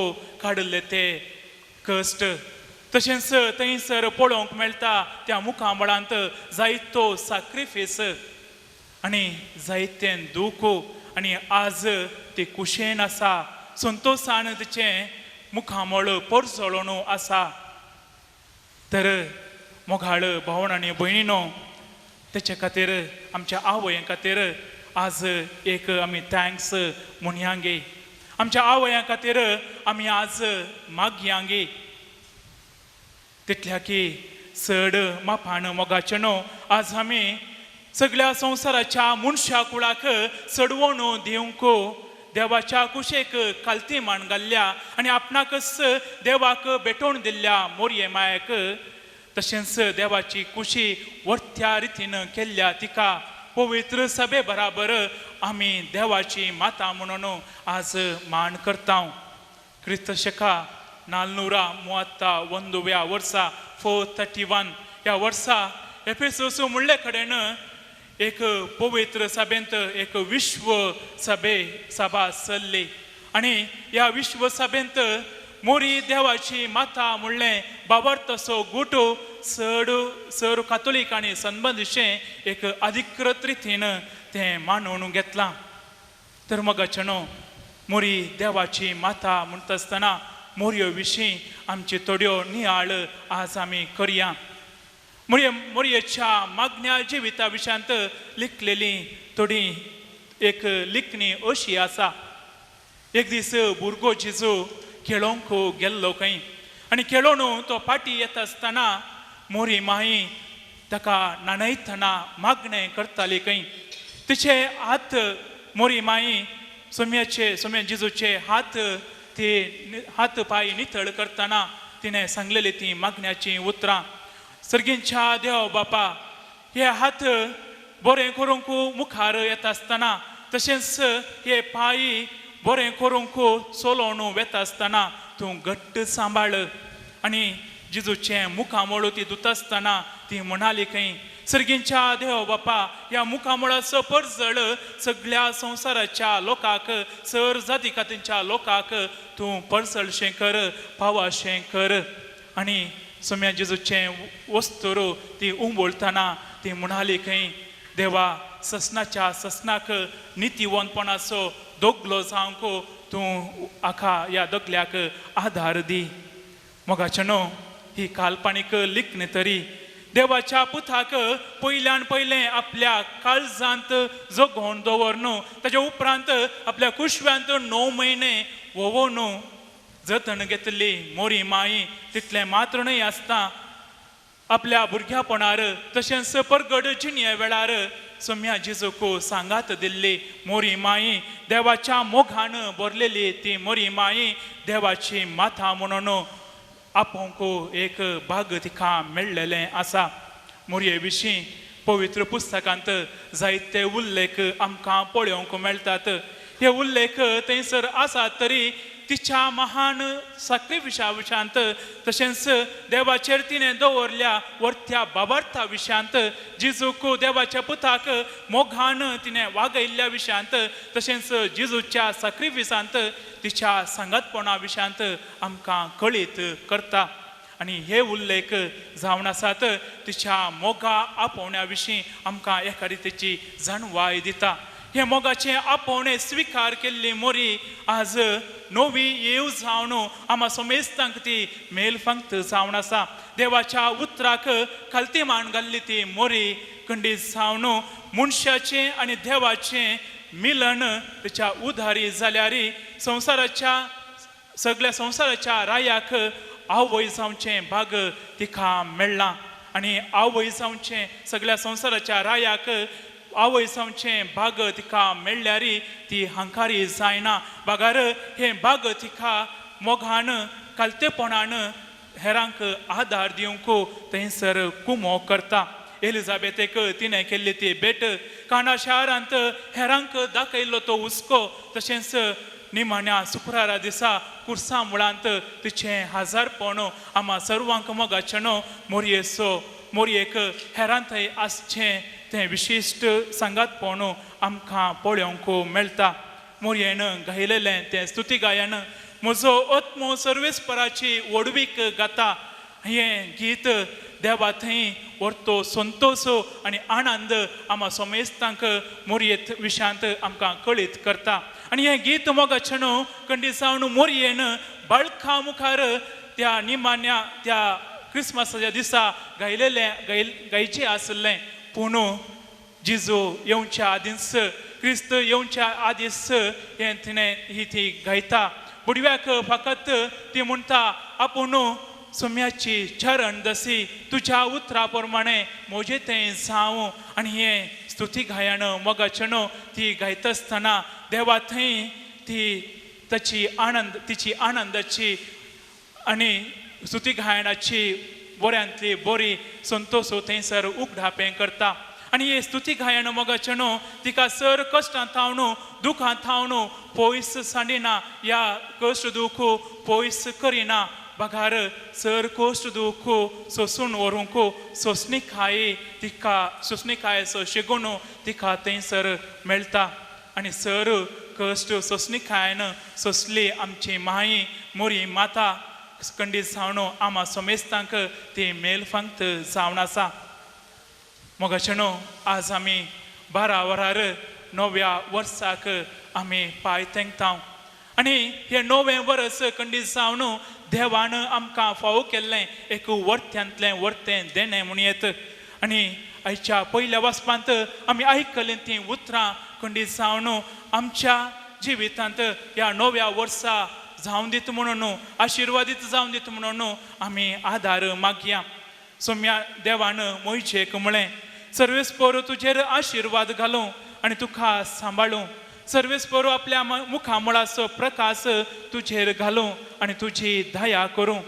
काडले ते कश्ट. तशेंच थंयसर पळोवंक मेळटा त्या मुखामळांत जायतो सॅक्रिफीस आनी जायतें दूख. आनी आज ती कुशेन आसा, संतोशान तिचें मुखामळ परजळोन आसा. तर मोघाळ भावण आनी भयणीनो, तेचे खातीर आमच्या आवय खातीर आज एक आमी थँक्स म्हणयांगे. आमच्या आवया खातीर आमी आज मागयांगे. तितल्या की चड मापान मोगाचें न्हू, आज आमी सगळ्या संवसाराच्या मनशा कुळाक चडवण दिवंक देवाच्या कुशेक कालती मान घाल्ल्या आनी आपणाकच देवाक भेटोवन दिल्ल्या मोरये मायेक तशेंच देवाची कुशी वर्त्या रितीन केल्ल्या तिका पवित्र सभे बराबर आमी देवाची माता म्हणून आज मान करता. क्रिस्त शका 431व्या वर्सा 431 ह्या वर्सा एफेसस म्हणले कडेन एक पवित्र सभेंत एक विश्व सभा चल्ली. आनी ह्या विश्व सभेंत मोरी देवाची माता म्हणलें बाबर तसो गुट सर कातोलीक आनी संबंदीशें एक अधिकृत रितीन तें मानून घेतलां. तर मोगाचें मोरी देवाची माता म्हणटा आसतना मोरयो विशीं आमची थोड्यो नियाळ आज आमी करया. मोरयेच्या मागण्या जिविता विशांत लिखलेली थोडी एक लिखणी अशी आसा. एक दीस भुरगो जेजू खेळोंक गेल्लो खंय आनी खेळोन तो फाटी येता आसतना मोरी माई ताका नाणयतना मागणें करताली खंय. तिचे हात मोरी माई सोम्या जेजूचे हात पाय नितळ करतना तिणें सांगलेली ती मागण्याची उतरां. सर्गींच्या देव बापा, हे हात बरें करूंक मुखार येता आसतना तशेंच हे पांय बरें करूंक चलोवन वेता आसतना तूं घट्ट सांबाळ. आनी जेजूचे मुखामोळ ती धुता आसतना ती म्हणाली खंय, सर्गींच्या देव बापा, ह्या मुखामोळाचो परजळ सगळ्या संवसाराच्या लोकांक, सर जाती खातींच्या लोकांक तूं परसळशें कर, पावाशें कर. आनी सोम्या जेजूचे वस्तूर ती उंबोळतना ती म्हणाली खंय, देवा, ससनाच्या ससनाक नितीवंतपणाचो दोगलो जावंक तूं आखा ह्या दोगल्याक आधार दी. मोगाचें न्हू, ही काल्पनीक लिखणी तरी देवाच्या पुताक पयल्यान पयलें आपल्या काळजांत जगोवन दवरन ताच्या उपरांत आपल्या कुशव्यांत 9 म्हयने वोवून जतन घेतली मोरी माई तितलें मात्र न्हय आसता. आपल्या भुरग्यापणार तशेंच परगड जिणे वेळार सोम्या जेजूक सांगात दिल्ली मोरी माई, देवाच्या मोगान भरलेली ती मोरी माई देवाची माता म्हणून आपोवंक एक भाग तिका मेळ्ळेलें आसा. मोरये विशीं पवित्र पुस्तकांत जायते उल्लेख आमकां पळोवंक मेळटात. हे उल्लेख थंयसर आसात तरी तिच्या महान साक्रिफिशा विशांत तशेंच देवाचेर तिणें दवरल्या वर्त्या बाबार्था विशांत, जेजूक देवाच्या पुताक मोगान तिणें वागयल्ल्या विशांत तशेंच जेजूच्या साक्रिफिसांत तिच्या सांगातपणा विशांत आमकां कळीत करता. आनी हे उल्लेख जावन आसात तिच्या मोगा आपोवण्या विशीं आमकां एका रितीची जाणवाय दिता. हे मोगाचें आपोवणें स्विकार केल्ली मोरी आज नवी येव जावन आमा समेस्तांक ती मेलफंक्त जावन आसा. देवाच्या उतराक खालतीमान घाल्ली ती मोरी खंडीत जावन मनशाचें आनी देवाचें मिलन तिच्या उधारी जाल्यार सगळ्या संवसाराच्या रायाक आवय जावचें भाग तिका मेळ्ळां. आनी आवय जावचें सगळ्या संवसाराच्या रायाक आवय जावचें भाग तिका मेळ्ळ्यार ती हंकारी जायना. भागार हे भाग तिका मोगान कालतेपणान हेरांक आधार दिवंक थंयसर कुमो करता. एलिझाबेथेक तिणें केल्ली ती भेट काना शारांत हेरांक दाखयल्लो तो हुस्को तशेंच निमाण्या शुक्रारा दिसा कुर्सा मुळांत तिचें हाजारपण आमा सर्वांक मोगाचें न्हू. मोरयेक हेरां थंय आसचें तें विशिश्ट सांगातपण आमकां पळोवंक मेळटा. मोरयेन गायलेलें तें स्तुती गायन म्हजो आत्मो सर्वेस्पराची वडवीक गाता. हें गीत देवा थंय व्हरतो संतोश आनी आनंद आमा समेस्तांक मोरयेत विशांत आमकां कळीत करता. आनी हें गीत मोगाचें न्हू खंडीत जावन मोरयेन बाळखा मुखार त्या निमाण्या त्या क्रिस्मसाच्या दिसा गायचें आसलें. पूण जेजू येवच्या आदींच क्रिस्त येवच्या आदींच हें तिणें ही ती गायता. बुडव्याक फकत ती म्हणटा आपूण सोम्याची चरण दसी तुज्या उतरा प्रमाणे म्हजें तें जावं. आनी हें स्तुती गायन मोगाचें न्हू ती गायता आसतना देवा थंय तिची आनंदाची आनी स्तुती गायनाची बऱ्यांतली बरी संतोश थंयसर उगडापें करता. आनी हे स्तुती गायन मोगाचें न्हू तिका सर कश्टांत थावन दुखांत थावन पयस सांडिना, या कश्ट दूख पयस करिना. भागार सर कश्ट दूख सोसून व्हरूंक सोसणीकायेचो शिगूण तिका थंयसर मेळटा. आनी सर कश्ट सोसणीकायेन सोंसली आमची माई मोरी माता खंडीत जावन आमा समेस्तांक ती मेलफंक्त जावन आसा. मोगाचें न्हू आज आमी 12 वरार नव्या वर्साक आमी पांय तेंगता. आनी हे 9वें वर्स खंडीत जावन देवान आमकां फावो केल्लें एक वर्त्यांतलें वर्तें देणें म्हूण येत. आनी आयच्या पयल्या वचपांत आमी आयकलें तीं उतरां खंडीत जावन आमच्या जिवितांत ह्या 9व्या वर्सा जावं दित म्हणून आशिर्वादीत जावं दित म्हणून आमी आदार मागया. सोम्या देवान मोयचेक म्हळें, सर्वेस्पर तुजेर आशिर्वाद घालूं आनी तुका सांबाळूं. सर्वेस्पर आपल्या मुखामळाचो प्रकाश तुजेर घालूं आनी तुजी दया करूं.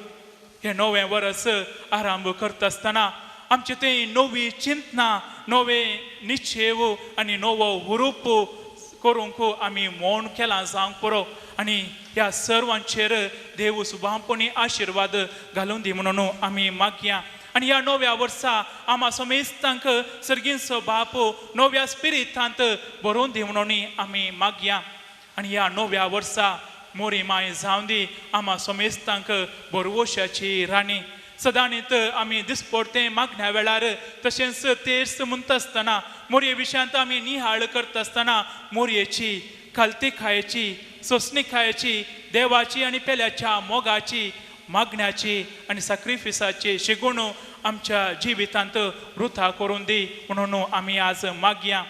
हे 9वें वर्स आरंभ करता आसतना आमचे थंय नवी चिंतना, नवे निश्चेव आनी नवो हुरूप करूंक आमी मौन केलां जावंक पुरो. आनी ह्या सर्वांचेर देव सुभावपणी आशिर्वाद घालून दी म्हणून आमी मागया. आनी ह्या 9व्या वर्सा आमा समेस्तांक सर्गींचो बाप नव्या स्पिरितांत बरोवन दी म्हणून आमी मागया. आनी ह्या 9व्या वर्सा मोरी माय जावं दी आमा समेस्तांक बरवशाची राणी. सदांच आमी दिसपडतें मागण्या वेळार तशेंच तेर्स म्हणटा आसतना मोरये विशयांत आमी निहाळ करता आसतना मोरयेची, खालती खायेची, सोंसणी खायेची, देवाची आनी पेल्याच्या मोगाची, मागण्याची आनी सॅक्रिफिसाची शिगूण आमच्या जिवितांत वृथा करून दी म्हणून आमी आज मागया.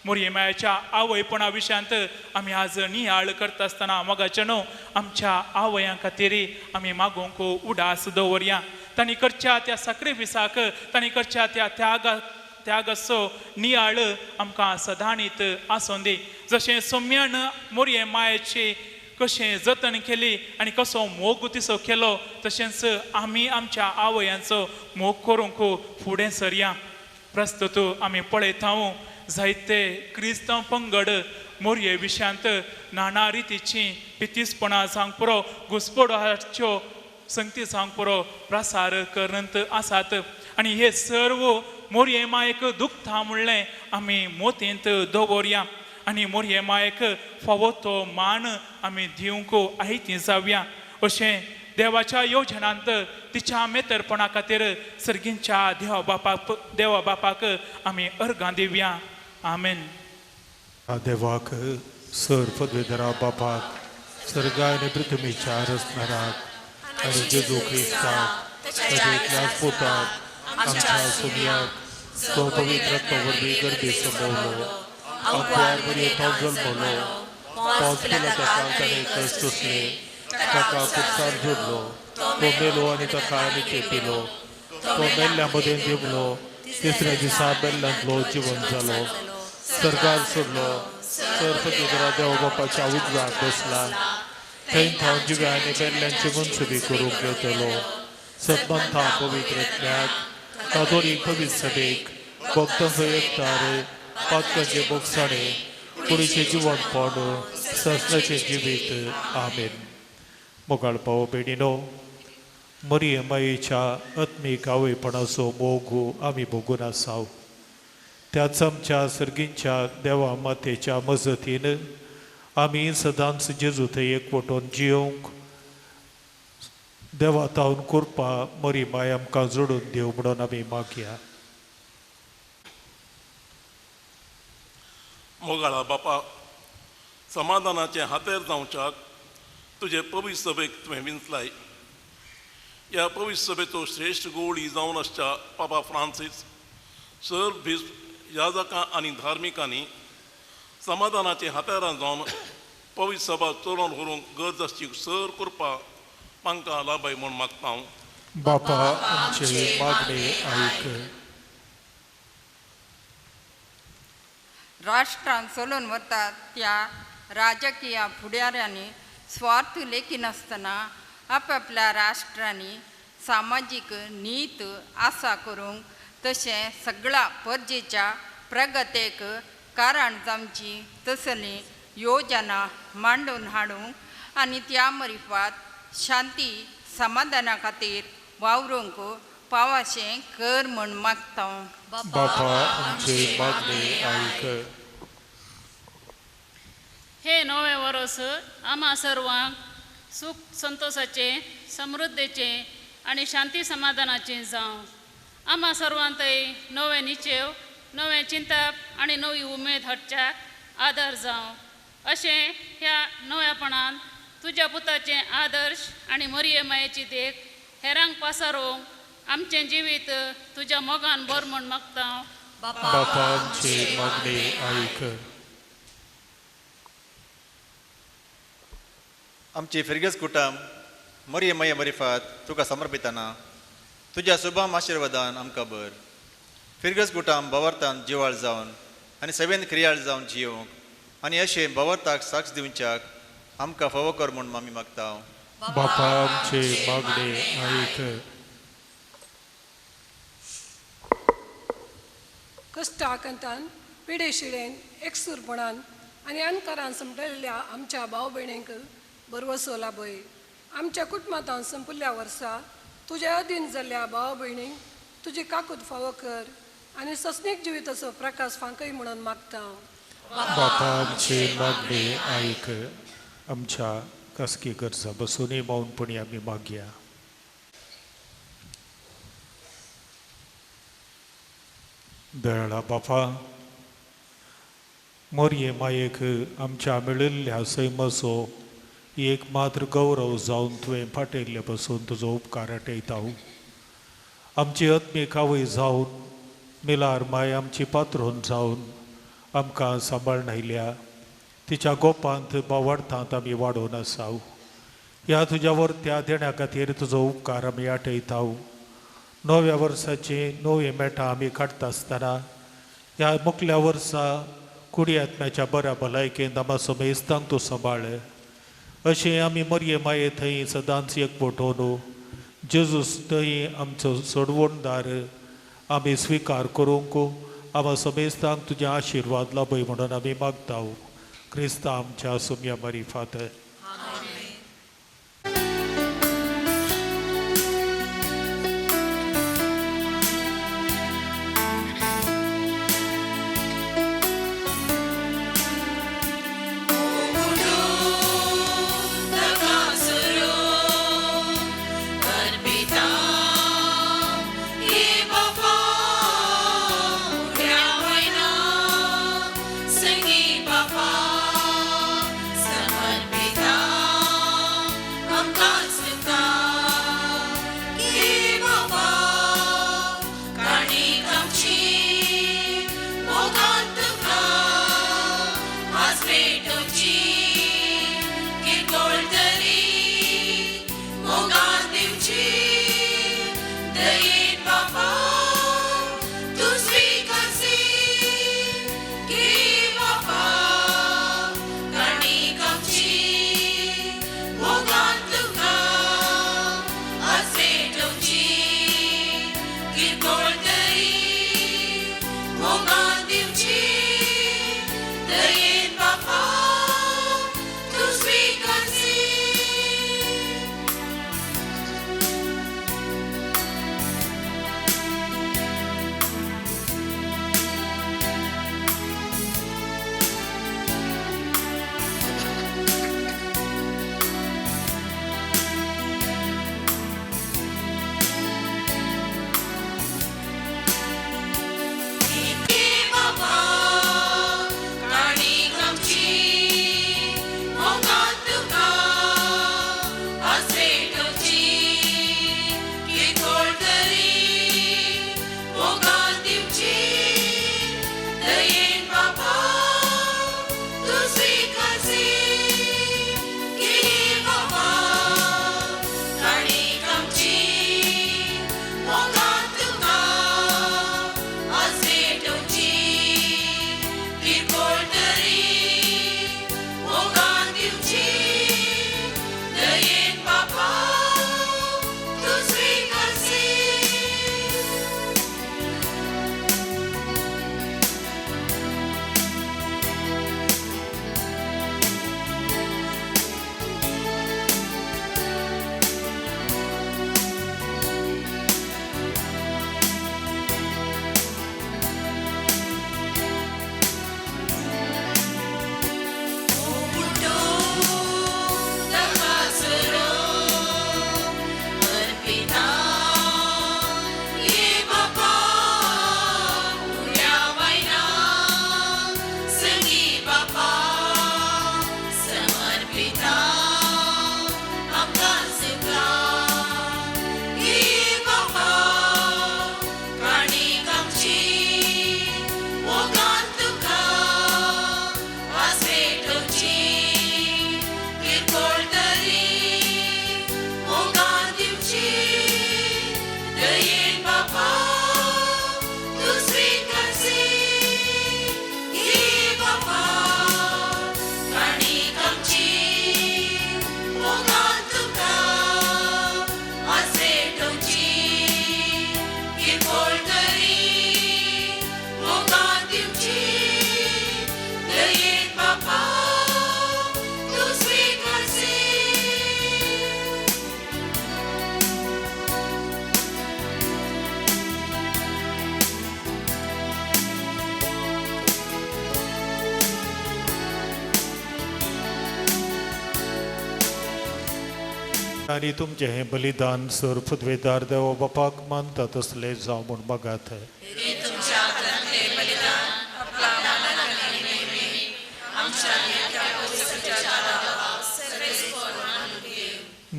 मोरये मायेच्या आवयपणा विशयांत आमी आज नियाळ करता आसतना मोगाचे न्हू आमच्या आवयां खातीर आमी मागोवंक उडास दवरया. तांणी करच्या त्या सॅक्रिफिसाक, तांणी करच्या त्या त्यागाचो नियाळ आमकां सदांच आसूं दी. जशें सोम्यान मोरये मायेची कशें जतन केली आनी कसो मोग तिसो केलो तशेंच आमी आमच्या आवयांचो मोग करूंक फुडें सरया. प्रस्तुत आमी पळयता जायते क्रिस्तांव पंगड मोरये विशयांत नाना रितीची पितीसपणां जावंक पुरो, घुसपडाच्यो संगती जावंक पुरो प्रसार करत आसात. आनी हे सर्व मोरये मायेक दुखता म्हणलें आमी मोतींत दवरया. आनी मोरये मायेक फावो तो मान आमी दिवंक आयती जावया. अशें देवाच्या योजनांत तिच्या मेतरपणा खातीर सर्गींच्या देवा बापाक आमी अर्गां दिवया. आमेन. देवाक सर पदवेधरा बापाक सर्गा आनी पृथ्वीच्या रचणाराक आनी जेजू क्रिस्ताक ताच्या पुताक आमच्या सुमयाक तो पवित्र वरवीं गर्दी संभोवलो, अकवार बरी तो जल्मलो, पावस केलो ताका ताणें कश्ट सोंसले, ताका कुटसार जोडलो, तो मेलो आनी ताका आनी चेपिलो, तो मेल्ल्या मदें देंवलो, तिसऱ्या दिसा मेल्ल्यांतलो जिवन जालो, सर्गार सोडलो, सर पदवेधरा देव बापाच्या उजव्याक बसला, थंय हांव जिव्या आनी मेल्ल्यांची मनसुबी करूंक येतलो. सदमंता पवित्रत्म्याक कातोलीक पवित्र सभेक भक्तांचो एकठार, पातकांचे बोगसाणे, कुडीचें जिवणपण, ससनाचें जिवीत. आमेन. मोगाळ भाव भयणीनो, मोरये मायेच्या आत्मीक आवयपणाचो मोग आमी भोगून आसाव. त्याच आमच्या सर्गींच्या देवा मातेच्या मजतीन आमी सदांच जेजू थंय एकवटून जियोंक देवा तावन कृपा मोरी माय आमकां जोडून दिव म्हणून आमी मागया. मोगाळा बापा, समाधानाचे हातेर जावच्याक तुजे पवित्र सभेक तुवें विंचलाय. ह्या पवित्र सभेचो श्रेश्ठ गवळी जावन आसच्या पापा फ्रांसीस, सर याजकां आनी धार्मिकांनी समाधानाचे हातेरां जावन पवित्र सभा चलोवन व्हरूंक गरज आसची सर कृपा तांकां लाभय म्हूण मागता हांव. बापा, आमचे मागणे आयक. राष्ट्रांक चलोवन वतात त्या राजकीय फुडाऱ्यांनी स्वार्थ लेखी नासतना आपापल्या राष्ट्रांनी सामाजीक नीत आसा करूंक तशें सगळ्या परजेच्या प्रगतेक कारण जावची तसली योजना मांडून हाडूंक आनी त्या मरिफात शांती समाधाना खातीर वावरूंक पावाशें कर म्हूण मागता. बापा, आमचे मागणे आयक. हे 9वें वर्स आम्हा सर्वांक सुख संतोषाचे, समृद्धीचे आनी शांती समाधानाचे जावं. आम्हा सर्वांत नवे निश्चेव, नवे चिंतप आनी नवी उमेद हाडच्या आदार जावं. अशें ह्या नव्यापणान तुज्या पुताचे आदर्श आणि मरिये मायेची देख हेरांक पासारोवंक आमचें जिवीत तुज्या मोगान बर म्हण मागता. बापांचे मागणे ऐक. आमची फिरगस कुटुंब मरिये माये मरिफात तुका समर्पितना तुज्या शुभम आशिर्वादान आमकां बर. फिरगस कुटुंब भवार्थान जिवाळ जावन आनी सवेन क्रियाळ जावन जियोंक आनी अशें भवार्थाक साक्ष दिवच्याक आमकां फावो कर म्हूण आमी मागता. बापांचे मागणे ऐक. कश्टाकंतान पिडेशिडेन एकसूरपणान आनी अणकारान संपलेल्या आमच्या भाव भयणींक बरवसो लाभय. आमच्या कुटुंबांत संपल्या वर्सा तुज्या अधीन जाल्ल्या भाव भयणींक तुजी काकूत फावो कर आनी सस्नीक जिविताचो प्रकाश फांकय म्हणून मागता. बापांचे मागणे ऐक. आमच्या कसकी गरजा बसूनय मौनपणी आमी मागया. दयाळा बापा, मोरये मायेक आमच्या मेळिल्ल्या सैमसो एक मात्र गौरव जावन तुवें फाटयल्ले बसून तुजो उपकार आठयता. आमची आत्मीक आवय जावन मिलार माय आमची पात्रोन जावन आमकां सांबाळनायल्या तिच्या गोपांत बावार्थांत आमी वाडोवन आसा. ह्या तुज्या वर्त्या देण्या खातीर तुजो उपकार आमी आठयता. नव्या वर्साची नवी मेटां आमी काडटा आसतना ह्या मुखल्या वर्सा कुडी आत्म्याच्या बऱ्या भलायकेंत आमाचो मेस्तांक तूं सांबाळ. अशें आमी मरिये माये थंय सदांच एकवटून जेजूस थंय आमचो सोडवणदार आमी स्विकार करूंक आमाचो मेस्तांक तुजे आशिर्वाद लाभय म्हणून आमी मागता. क्रिस्तांव आमच्या सुम्या मरिफात. Samarbita आणि तुमचे हे बलिदान सर पदवेदार देवा बापाक मानता तसले जावं म्हूण मागात.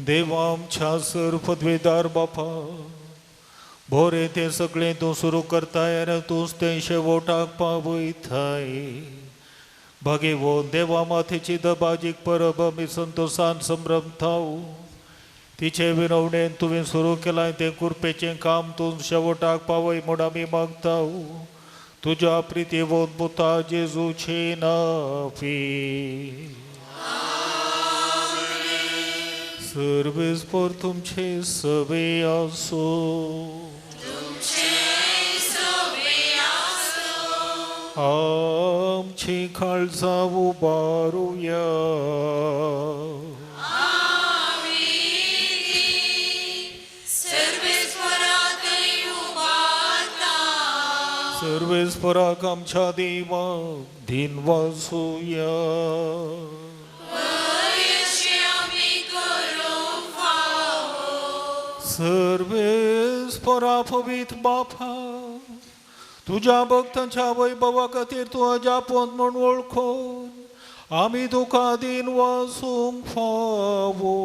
देवा आमच्या सर पदवेदार बापा, भोरे ते सगळे तूं सुरू करताय आनी तूंच ते शेवटाक पावयताय. भागेवो देवा माथेची दबाजीक परब आमी संतोषान संभ्रमताव. तिचे विनवणेन तुवें सुरू केलाय तें कुरपेचें काम तूं शेवटाक पावय म्हूण आमी मागताव. तुज्या प्रिती वोदमुता जेजूचे नांवी. सर्वेस्पर तुमचे सवे आसो. आमची काळजां उबारुया. सर्वेस्पराक आमच्या देवाक दिन वासुया. सर्वेस्परा पवित्र बापा, तुझ्या भक्तांच्या वैभवा खातीर तूं अजापोत म्हूण वळखून आमी तुका दिन वासूंक फावो.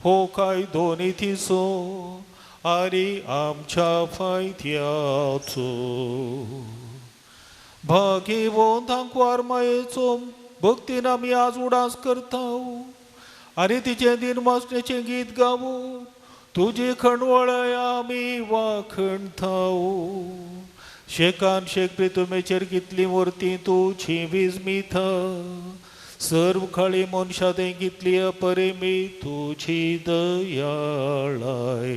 हो काय दोनी तिसो आनी आमच्या फायद्याचो. भाग्यवंतांक वारमायेचो भक्तीन आमी आज उडास करताव आनी तिचे दिन वाचण्याचें गीत गावून तुजी खणवळय आमी वाखणताव. शेकान शेक प्रितुमेचेर कितली वर्ती तुजी विजमिता. सर्व खाळी मनशां तें कितली अपरिमी तुजी दयाळाय.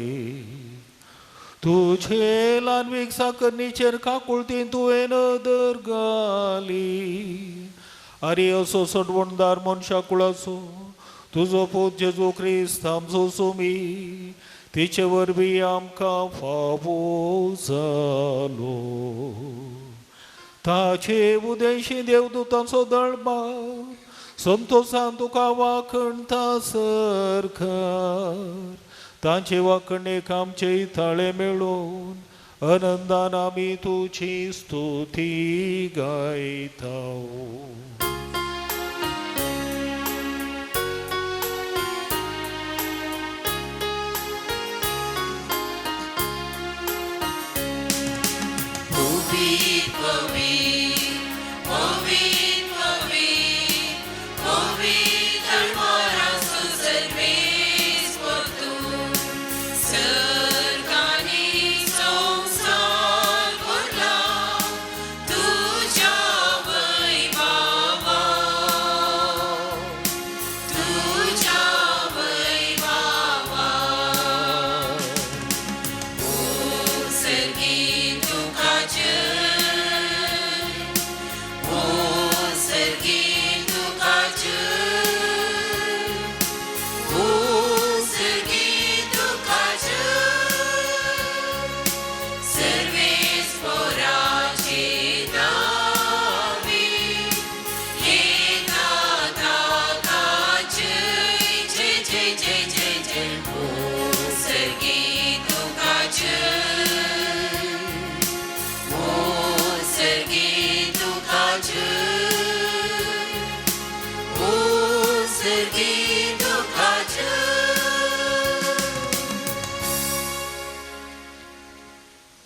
तुझे ल्हानवीक साकरणीचेर काकुळती तुवें नदर घाली. आरे असो सडवणदार मनशा कुळाचो तुजो पूत जेजू क्रिस्त आमचो सोमी तिचे वरवीं आमकां फावो जालो. ताचे उदेशी देवदूतांचो दळबार संतोषान तुका वाखणता सरकार. तांचे वाखणेक आमचे थाळे मेळोवन आनंदान आमी तुजी स्तुती गायताव.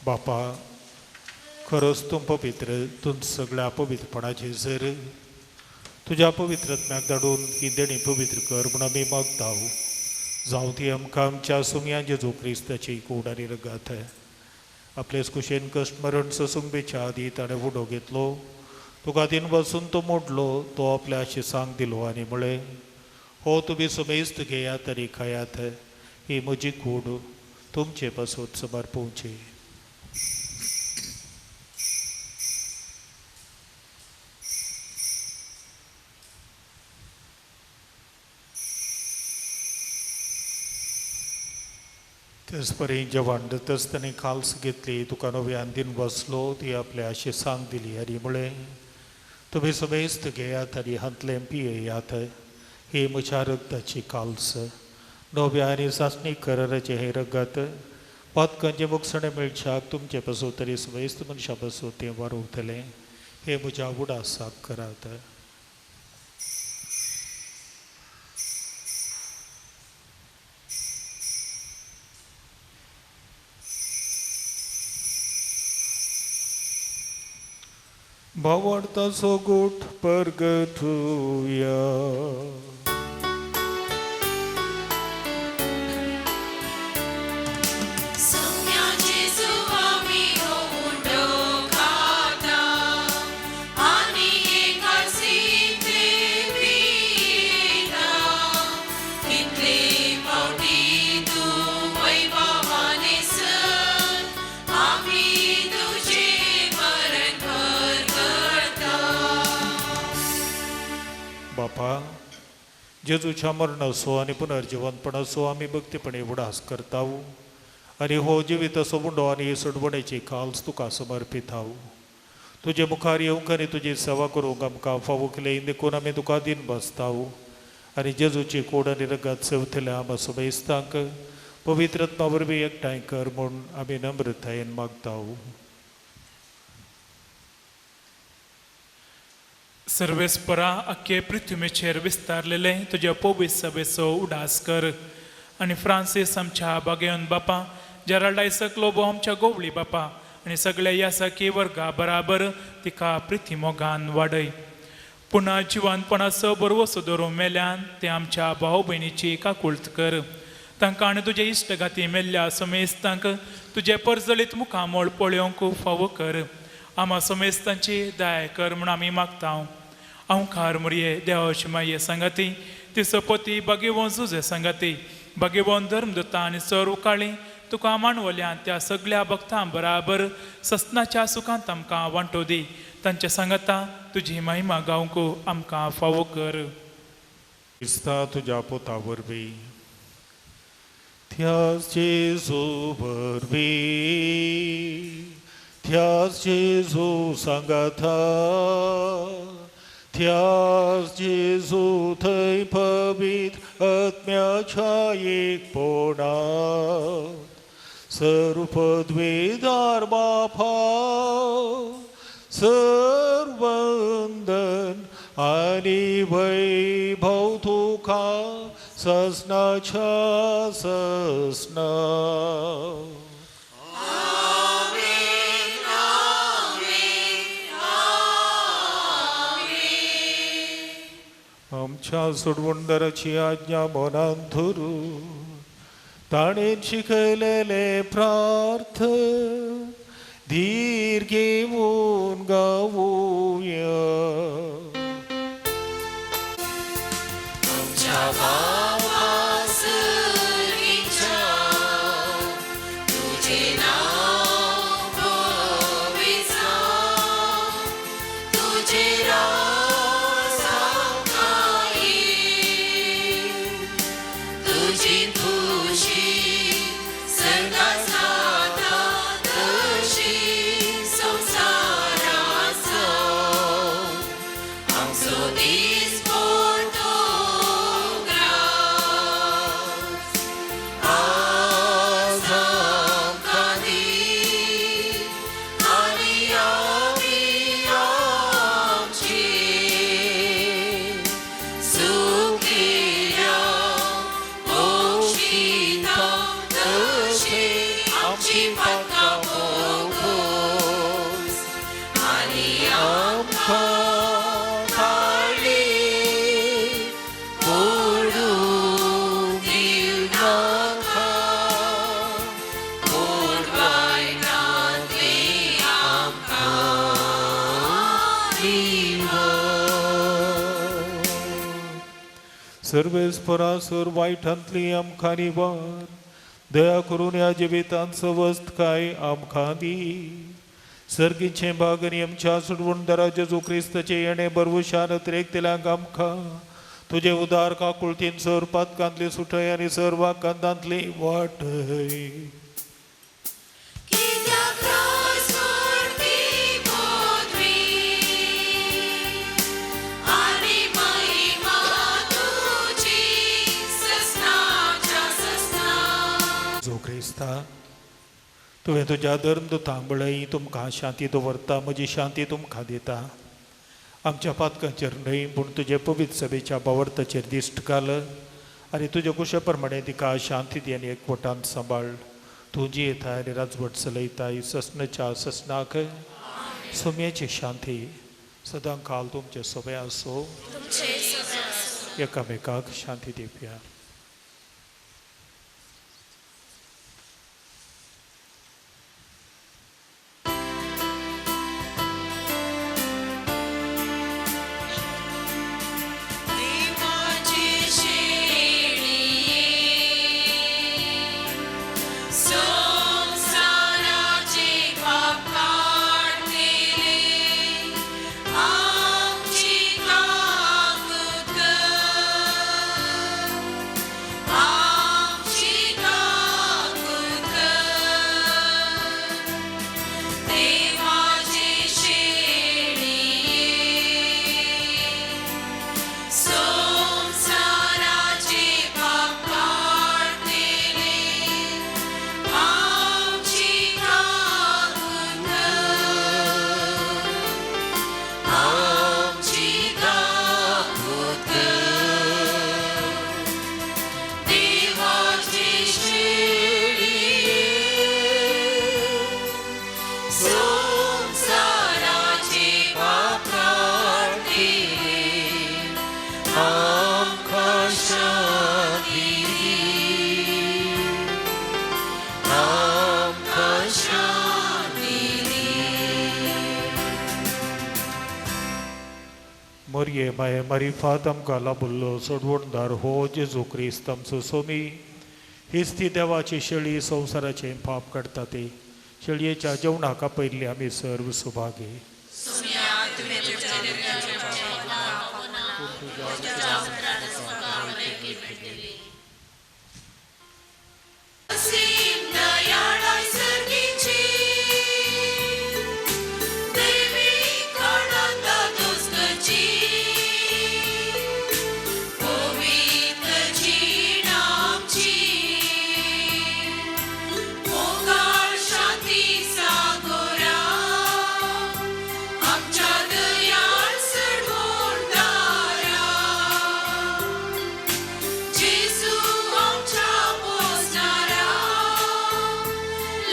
बापा, खरोच तूं पवित्र. तूं सगळ्या पवित्रपणाची झर तुज्या पवित्रत्म्याक धाडून ही देणी पवित्र कर म्हूण आमी मागताव. जावं ती आमकां आमच्या सुमया जेजू क्रिस्ताची कूड आनी रगात. आपलेच कुशेन कश्ट मरण ससुंबेच्या आदी ताणें फुडो घेतलो. तुका दिन बसून तो मोडलो. तो आपल्या शिसांक दिलो आनी म्हळें, हो तुमी सुमेस्त घेयात आनी खायात. ही म्हजी कूड तुमचे पासून समर्पूंची. तेच परी जेवण आसतना खाल्स घेतली. तुका नव्यान दिन बसलो. ती आपल्या शिसांक दिली आनी म्हळें, तुमी समेस्त घेयात आनी हातलें पियेयात. ही म्हज्या रगताची काल्स. नव्या आनी सासणी कराराचे हे रगत पातकांचे मुखसणे मेळशाक तुमचे पासून तरी स्वस्त मनशा पासून ते वारोवतले हे म्हज्या उडासाक करात. भावार्थाचो गोठ परगटुया. बापा, जेजूच्या मरणाचो आनी पुनर्जिवनपणाचो आमी भक्तीपणे उडास करताव आनी हो जिवीत असो मुंडो आनी सोडवणेची काल्स तुका समर्पिताव. तुजे मुखार येवंक आनी तुजी सेवा करूंक आमकां फावो केले देखून आमी तुका दिन बसताव आनी जेजूची कोड आनी रगत सेवतल्या आम सुबेस्तांक पवित्रत्मा वरवीं एकठांय कर म्हूण आमी नम्रतायेन मागताव. सर्वेस्परा अख्खे पृथ्वीचेर विस्तारलेले तुज्या पवित्र सभेचो उडास कर आनी फ्रांसीस आमच्या बागेवन बापा, जेराल्डाय सकलोबो आमच्या गोवळी बापा आनी सगळ्या यासाकी वर्गा बराबर तिका प्रिती मोगान वाडय. पुन्हा जिवानपणाचो बरवसो धरून मेल्यान ते आमच्या भाव भयणीची काकुळट कर. तांकां आनी तुजे इश्टगाती मेल्ल्या समेस्तांक तुजे परजळीत मुखामोळ पळोवंक फावो कर. आमा समेस्तांची दया कर म्हूण आमी मागता. अवखार मुरये देवाची माये सांगाती, तिचो पती बागेवोन झुजे सांगाती, बागेवोन धर्मदत्ता आनी सर उकाळी तुका मानवल्यान त्या सगळ्या भक्तां बराबर ससनाच्या सुखांत आमकां वांटो दी. तांच्या सांगाता तुजी महिमा गावंक आमकां फावो कर. क्रिस्ता तुज्या पोता वरवीं त्याच जेजू वरवीं त्याच जेजू सांगाता त्याच जेजू थंय पवित्र आत्म्याच्या एकपणांत सर्वपदवीदार बापा सर्ववंदन आनी वैभव तुका ससनाच्या ससना. आमच्या सोडवणदाराची आज्ञा मनांत धरून ताणें शिकयलेले प्रार्थन धीर घेवन गावुया. सर्वेस्परासुर वायटांतली आमकां निवार दया करून ह्या जिवितांत सवस्त काय आमकां दी. सर्गीचे भागनी आमच्या सोडवणदारा जेजू क्रिस्ताचे येणे बरवशान अतिरेकतल्यांक आमकां तुजे उदार काकुळतीन सर पातकांतली सुटय आनी सर वाकांतांतली वाटय. आनी महिमा तुझी ससनाच्या क्रिस्ता तुवें तुज्या धर्मदुतांक बळय तुमकां शांती दवरता म्हजी शांती तुमकां दिता. आमच्या पातकांचेर न्हय पूण तुजे पवित्र सभेच्या बावर्ताचेर दिश्ट घाल आनी तुज्या कुशा प्रमाणे तिका शांती दी आनी एकवटान सांबाळ. तूं जी येता आनी राजवट चलयताय ससनाच्या ससनाक सोम्याची शांती सदां काल तुमचे सोबे आसो. एकामेकाक शांती दिवया. Morie mai marifatam kalabullo sodwondar ho Jesu Christam सुसोमी हीच ती देवाची शेळी संसाराचे पाप काडटा ती शेळयेच्या जेवणाका पयली आमी सर्व सुभागी.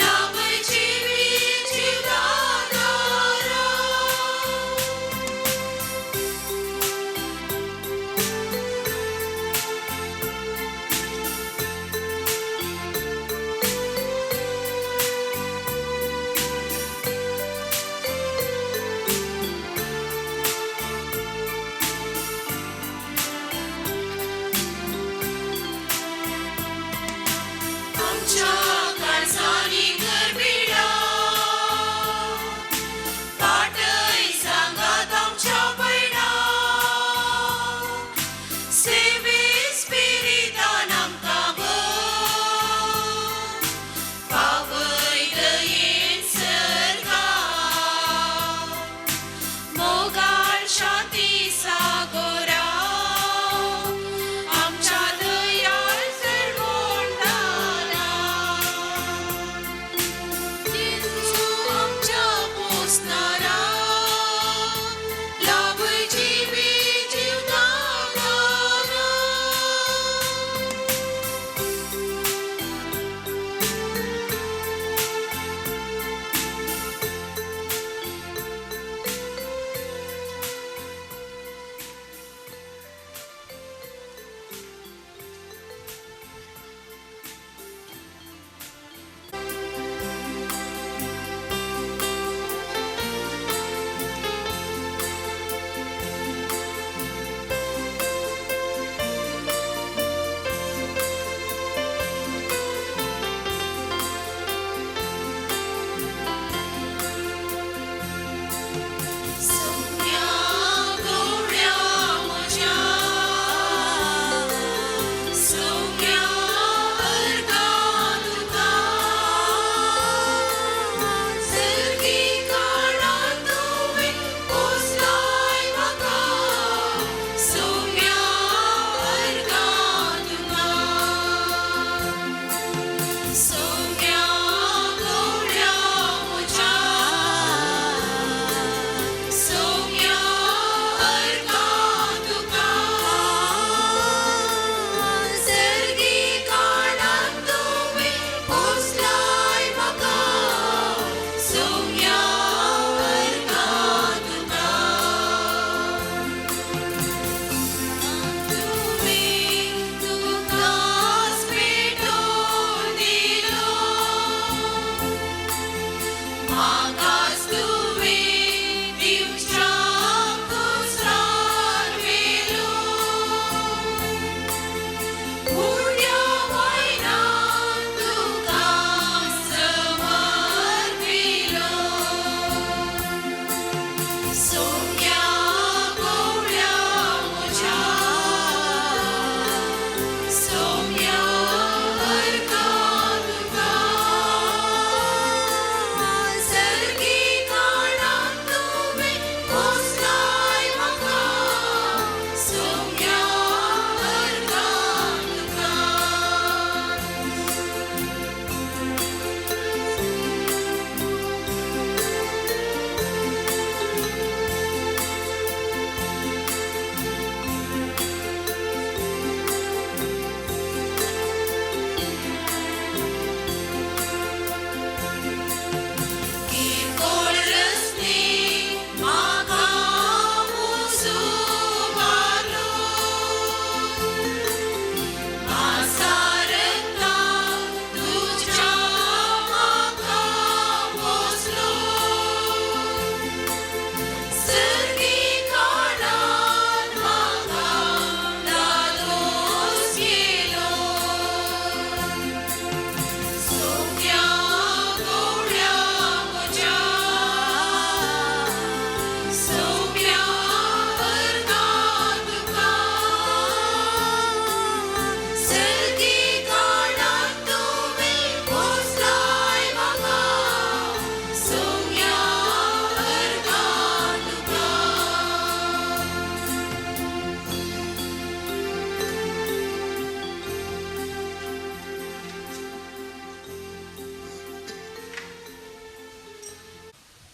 La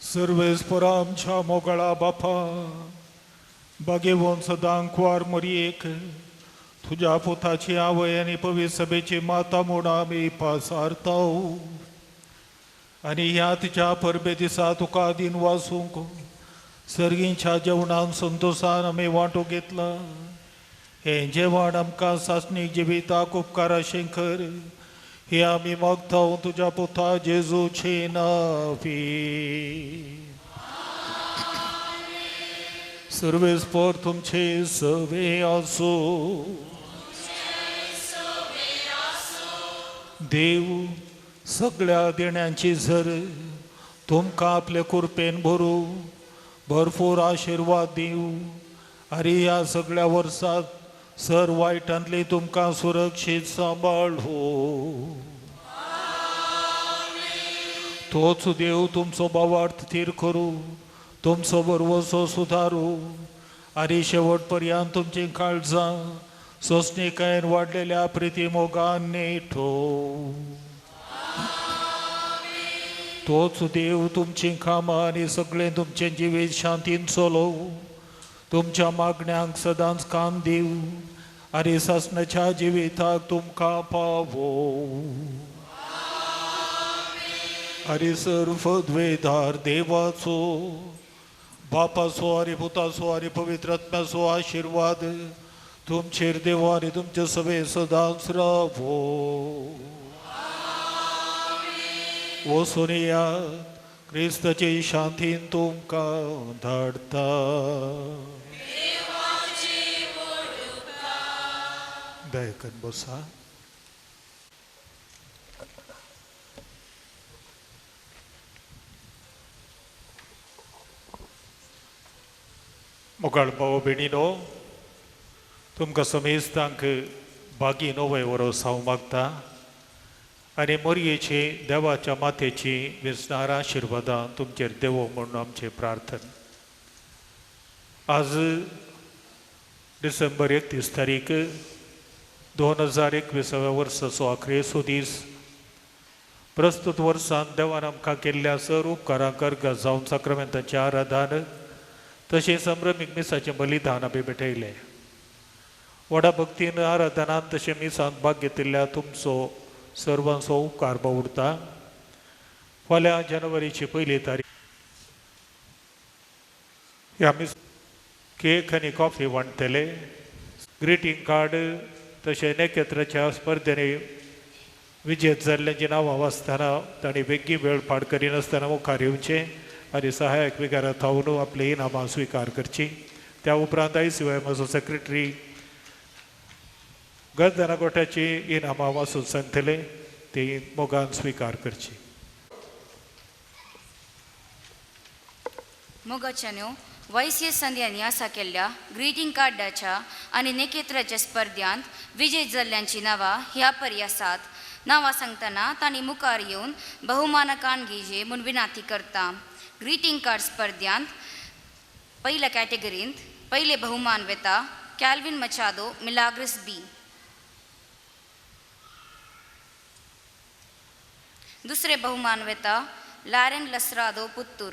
सर्वेस्परा आमच्या मोगळा बापा बागेवून सदांक वार मरियेक तुझ्या पुताची आवय आणि पवित्र सभेची माता म्हूण आमी पासारताव आणि ह्या तुझ्या परबे दिसा तुका दिन वासूंक सर्गींच्या जेवणान संतोषान आमी वांटो घेतला. हे जेवण आमकां सासणीक जिविताक उपकाराशें कर. हे आमी मागताव तुझ्या पुता जेजूचे नांवी. सर्वेस्पर तुमचे सवे आसो. देव सगळ्या देण्यांची झर तुमकां आपले कुरपेन भरू भरपूर आशिर्वाद दिवं आनी ह्या सगळ्या वर्सांत सर वायटांतली तुमकां सुरक्षीत सांबाळो. तोच देव तुमचो भावार्थ थीर करू तुमचो बरवसो सुदारू आनी शेवट पर्यंत तुमची काळजां सोंसणीकायेन वाडलेल्या प्रिती मोगान नेठो. तोच देव तुमची कामां आनी सगळें तुमचें जिवीत शांतीन चलोव. तुमच्या मागण्यांक सदांच काम दिव आनी सासणाच्या जिविताक तुमकां पावो. आनी सर्वद्वेदार देवाचो बापाचो आनी पुताचो आनी पवित्र आत्म्याचो आशिर्वाद तुमचेर देवा आनी तुमचे सवे सदांच रावो. वचून येयात क्रिस्ताचे शांतीन तुमकां धाडटा. दयकन बसा. मोगाळ भाव भयणीनो, तुमकां समेस्तांक बागी नवे वरोस हांव मागता आनी मोरयेची देवाच्या मातेची विस्तार आशिर्वादां तुमचेर देवो म्हणून आमचे प्रार्थन. आज डिसेंबर 31 तारीख 2021 वर्साचो अखेरेचो दीस. प्रस्तुत वर्सांत देवान आमकां केल्ल्या सर उपकारांक अर्घ जावन साक्रमेंताचें आराधन तशेंच संभ्रमीक मिसाचें बलिदान आमी भेटयलें. व्हडा भक्तीन आराधनांत तशें मिसांत भाग घेतिल्ल्या तुमचो सर्वांचो उपकार उरता. फाल्यां जानेवारीची 1 तारीख ह्या मिस केक आनी कॉफी वांटतले. ग्रिटींग कार्ड तशें नखेत्राच्या स्पर्धेनी विजेत जाल्ल्यांची नांवां वाचतना तांणी बेगीन वेळ पाड करिनासतना मुखार येवचें आनी सहाय्यक विगारांत थावन आपली इनामां स्विकार करची. त्या उपरांत ICYMचो सेक्रेटरी गरजना गोट्याची इनामां वाचून सांगतले ती मोगान स्विकार करची. मोगाच्यान्यो वैश्य संध्यांनी आसा केल्ल्या ग्रीटिंग कार्डाच्या आनी नखेत्राच्या स्पर्धांत विजय जाल्ल्यांची नांवां ह्या परी आसात. नांवां सांगतना तांणी मुखार येवन बहुमानाकान घेजे म्हूण विनंती करता. ग्रीटिंग कार्ड स्पर्धांत पयल्या कॅटेगरींत पयले बहुमान वेता कॅल्विन मचादो मिलाग्रिस बी. दुसरे बहुमान वेता लॅरेन लसरादो पुत्तूर.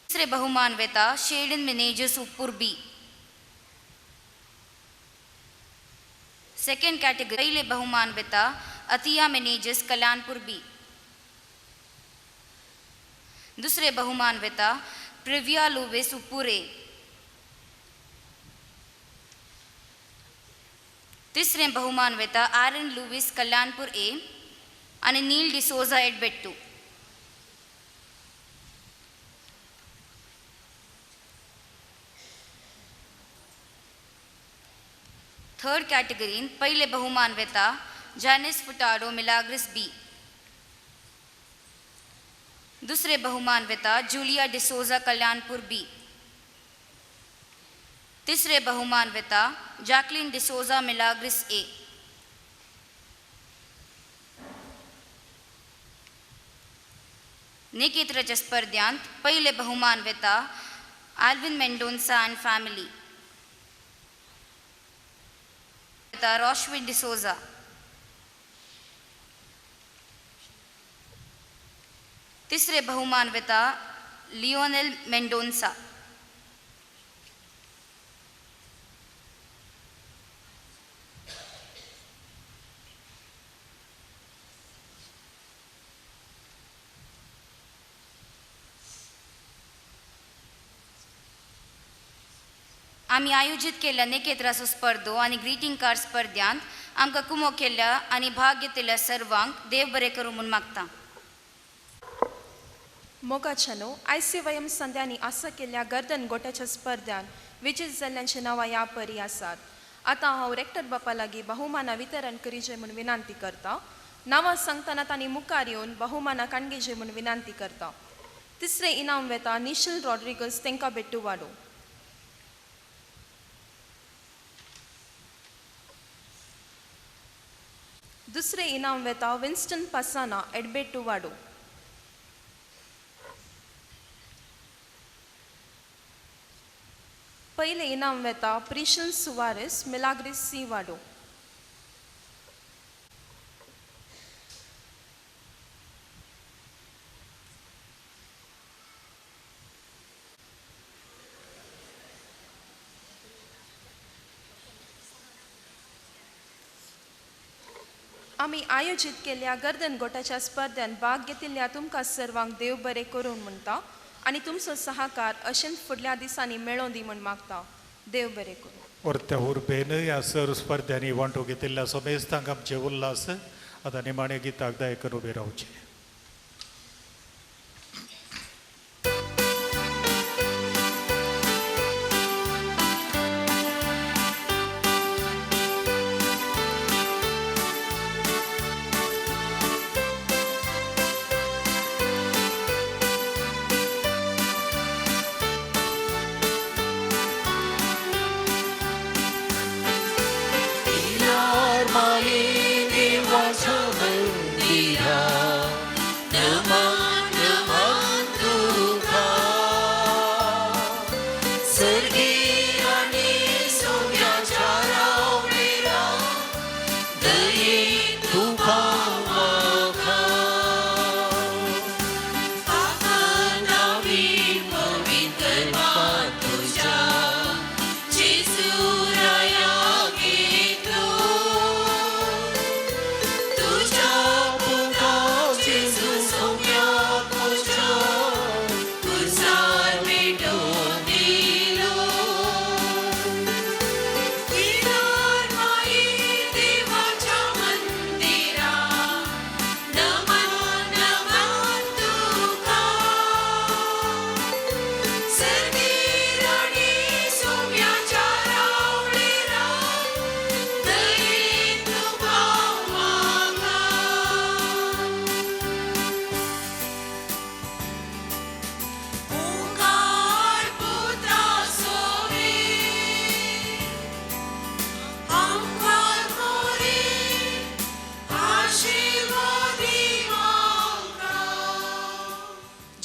तिसरे बहुमान वेता शेडन मेनेजर्स उप्पूर बी. सेकेंड कैटेगरी पहले बहुमान वेता अतिया मेनेजर्स कल्याणपुर बी. दूसरे बहुमान वेता प्रिविया लुविस उप्पूरे. तिसरे बहुमान वेता आरन लुविस कल्याणपुर ए आणि नील डिसोजा एडबेट्टू. थर्ड कैटेगरीन पहले बहुमान वेता जैनिस फुटाडो मिलाग्रिस बी. दूसरे बहुमान वेता जूलिया डिसोजा कल्याणपुर बी. तीसरे बहुमान वेता जैकलिन डिसोजा मिलाग्रिस ए. नखेत्राच्या स्पर्धांत पहिले बहुमान वेता आल्विन मेंडोन्सा एंड फॅमिली. वेता रॉशविन डिसोजा. तिसरे बहुमान वेता लिओनेल मेंडोन्सा. आम्ही आयोजित केल्ल्या नेकेत्राचो स्पर्धो आनी ग्रीटिंग कार्ड स्पर्धांत आमकां कुमो केल्ल्या आनी भाग घेतिल्ल्या सर्वांक देव बरें करूं म्हूण मागता. मोगाच्यानो ICYM संध्यांनी आसा केल्ल्या गर्दन गोट्याच्या स्पर्धांत विजेत जाल्ल्यांची नांवां ह्या परी आसात. आतां हांव रेक्टर बापा लागीं बहुमानां वितरण करीचें म्हूण विनंती करता. नांवां सांगतना तांणी मुखार येवन बहुमानां काणगेचें म्हूण विनंती करता. तिसरें इनाम वेता निशिल रॉड्रिगस तेंकां बेट्टू वाडो. दुसरें इनाम वेता विन्स्टन पासाना एडबेट्टू वाडो. पयलें इनाम वेता प्रिशन सुवारेस मिलाग्रिस सी वाडो. आमी आयोजीत केल्ल्या गर्दन गोट्याच्या स्पर्धांत भाग घेतिल्ल्या तुमकां सर्वांक देव बरें करूं म्हणटा आनी तुमचो सहकार अशेंच फुडल्या दिसांनी मेळों दी म्हूण मागता. देव बरें करूं. वर्त्या उर्बेन ह्या सर स्पर्धांनी वांटो घेतिल्ल्या समेस्तांक आमचे उल्हास. आतां निमाणे गिताक दायकन उबे रावचे.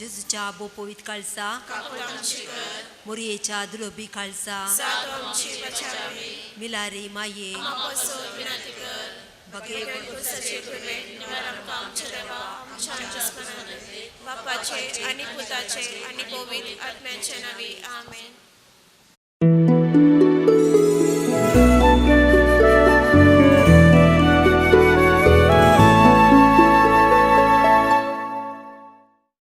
जेजूच्या बोपोवीत काळसा मोरयेच्या दुलोबी काळसा मिलारी माये बगे बापाचे आणि पुताचे आणि पवित्र आत्म्याचे नावे आमेन.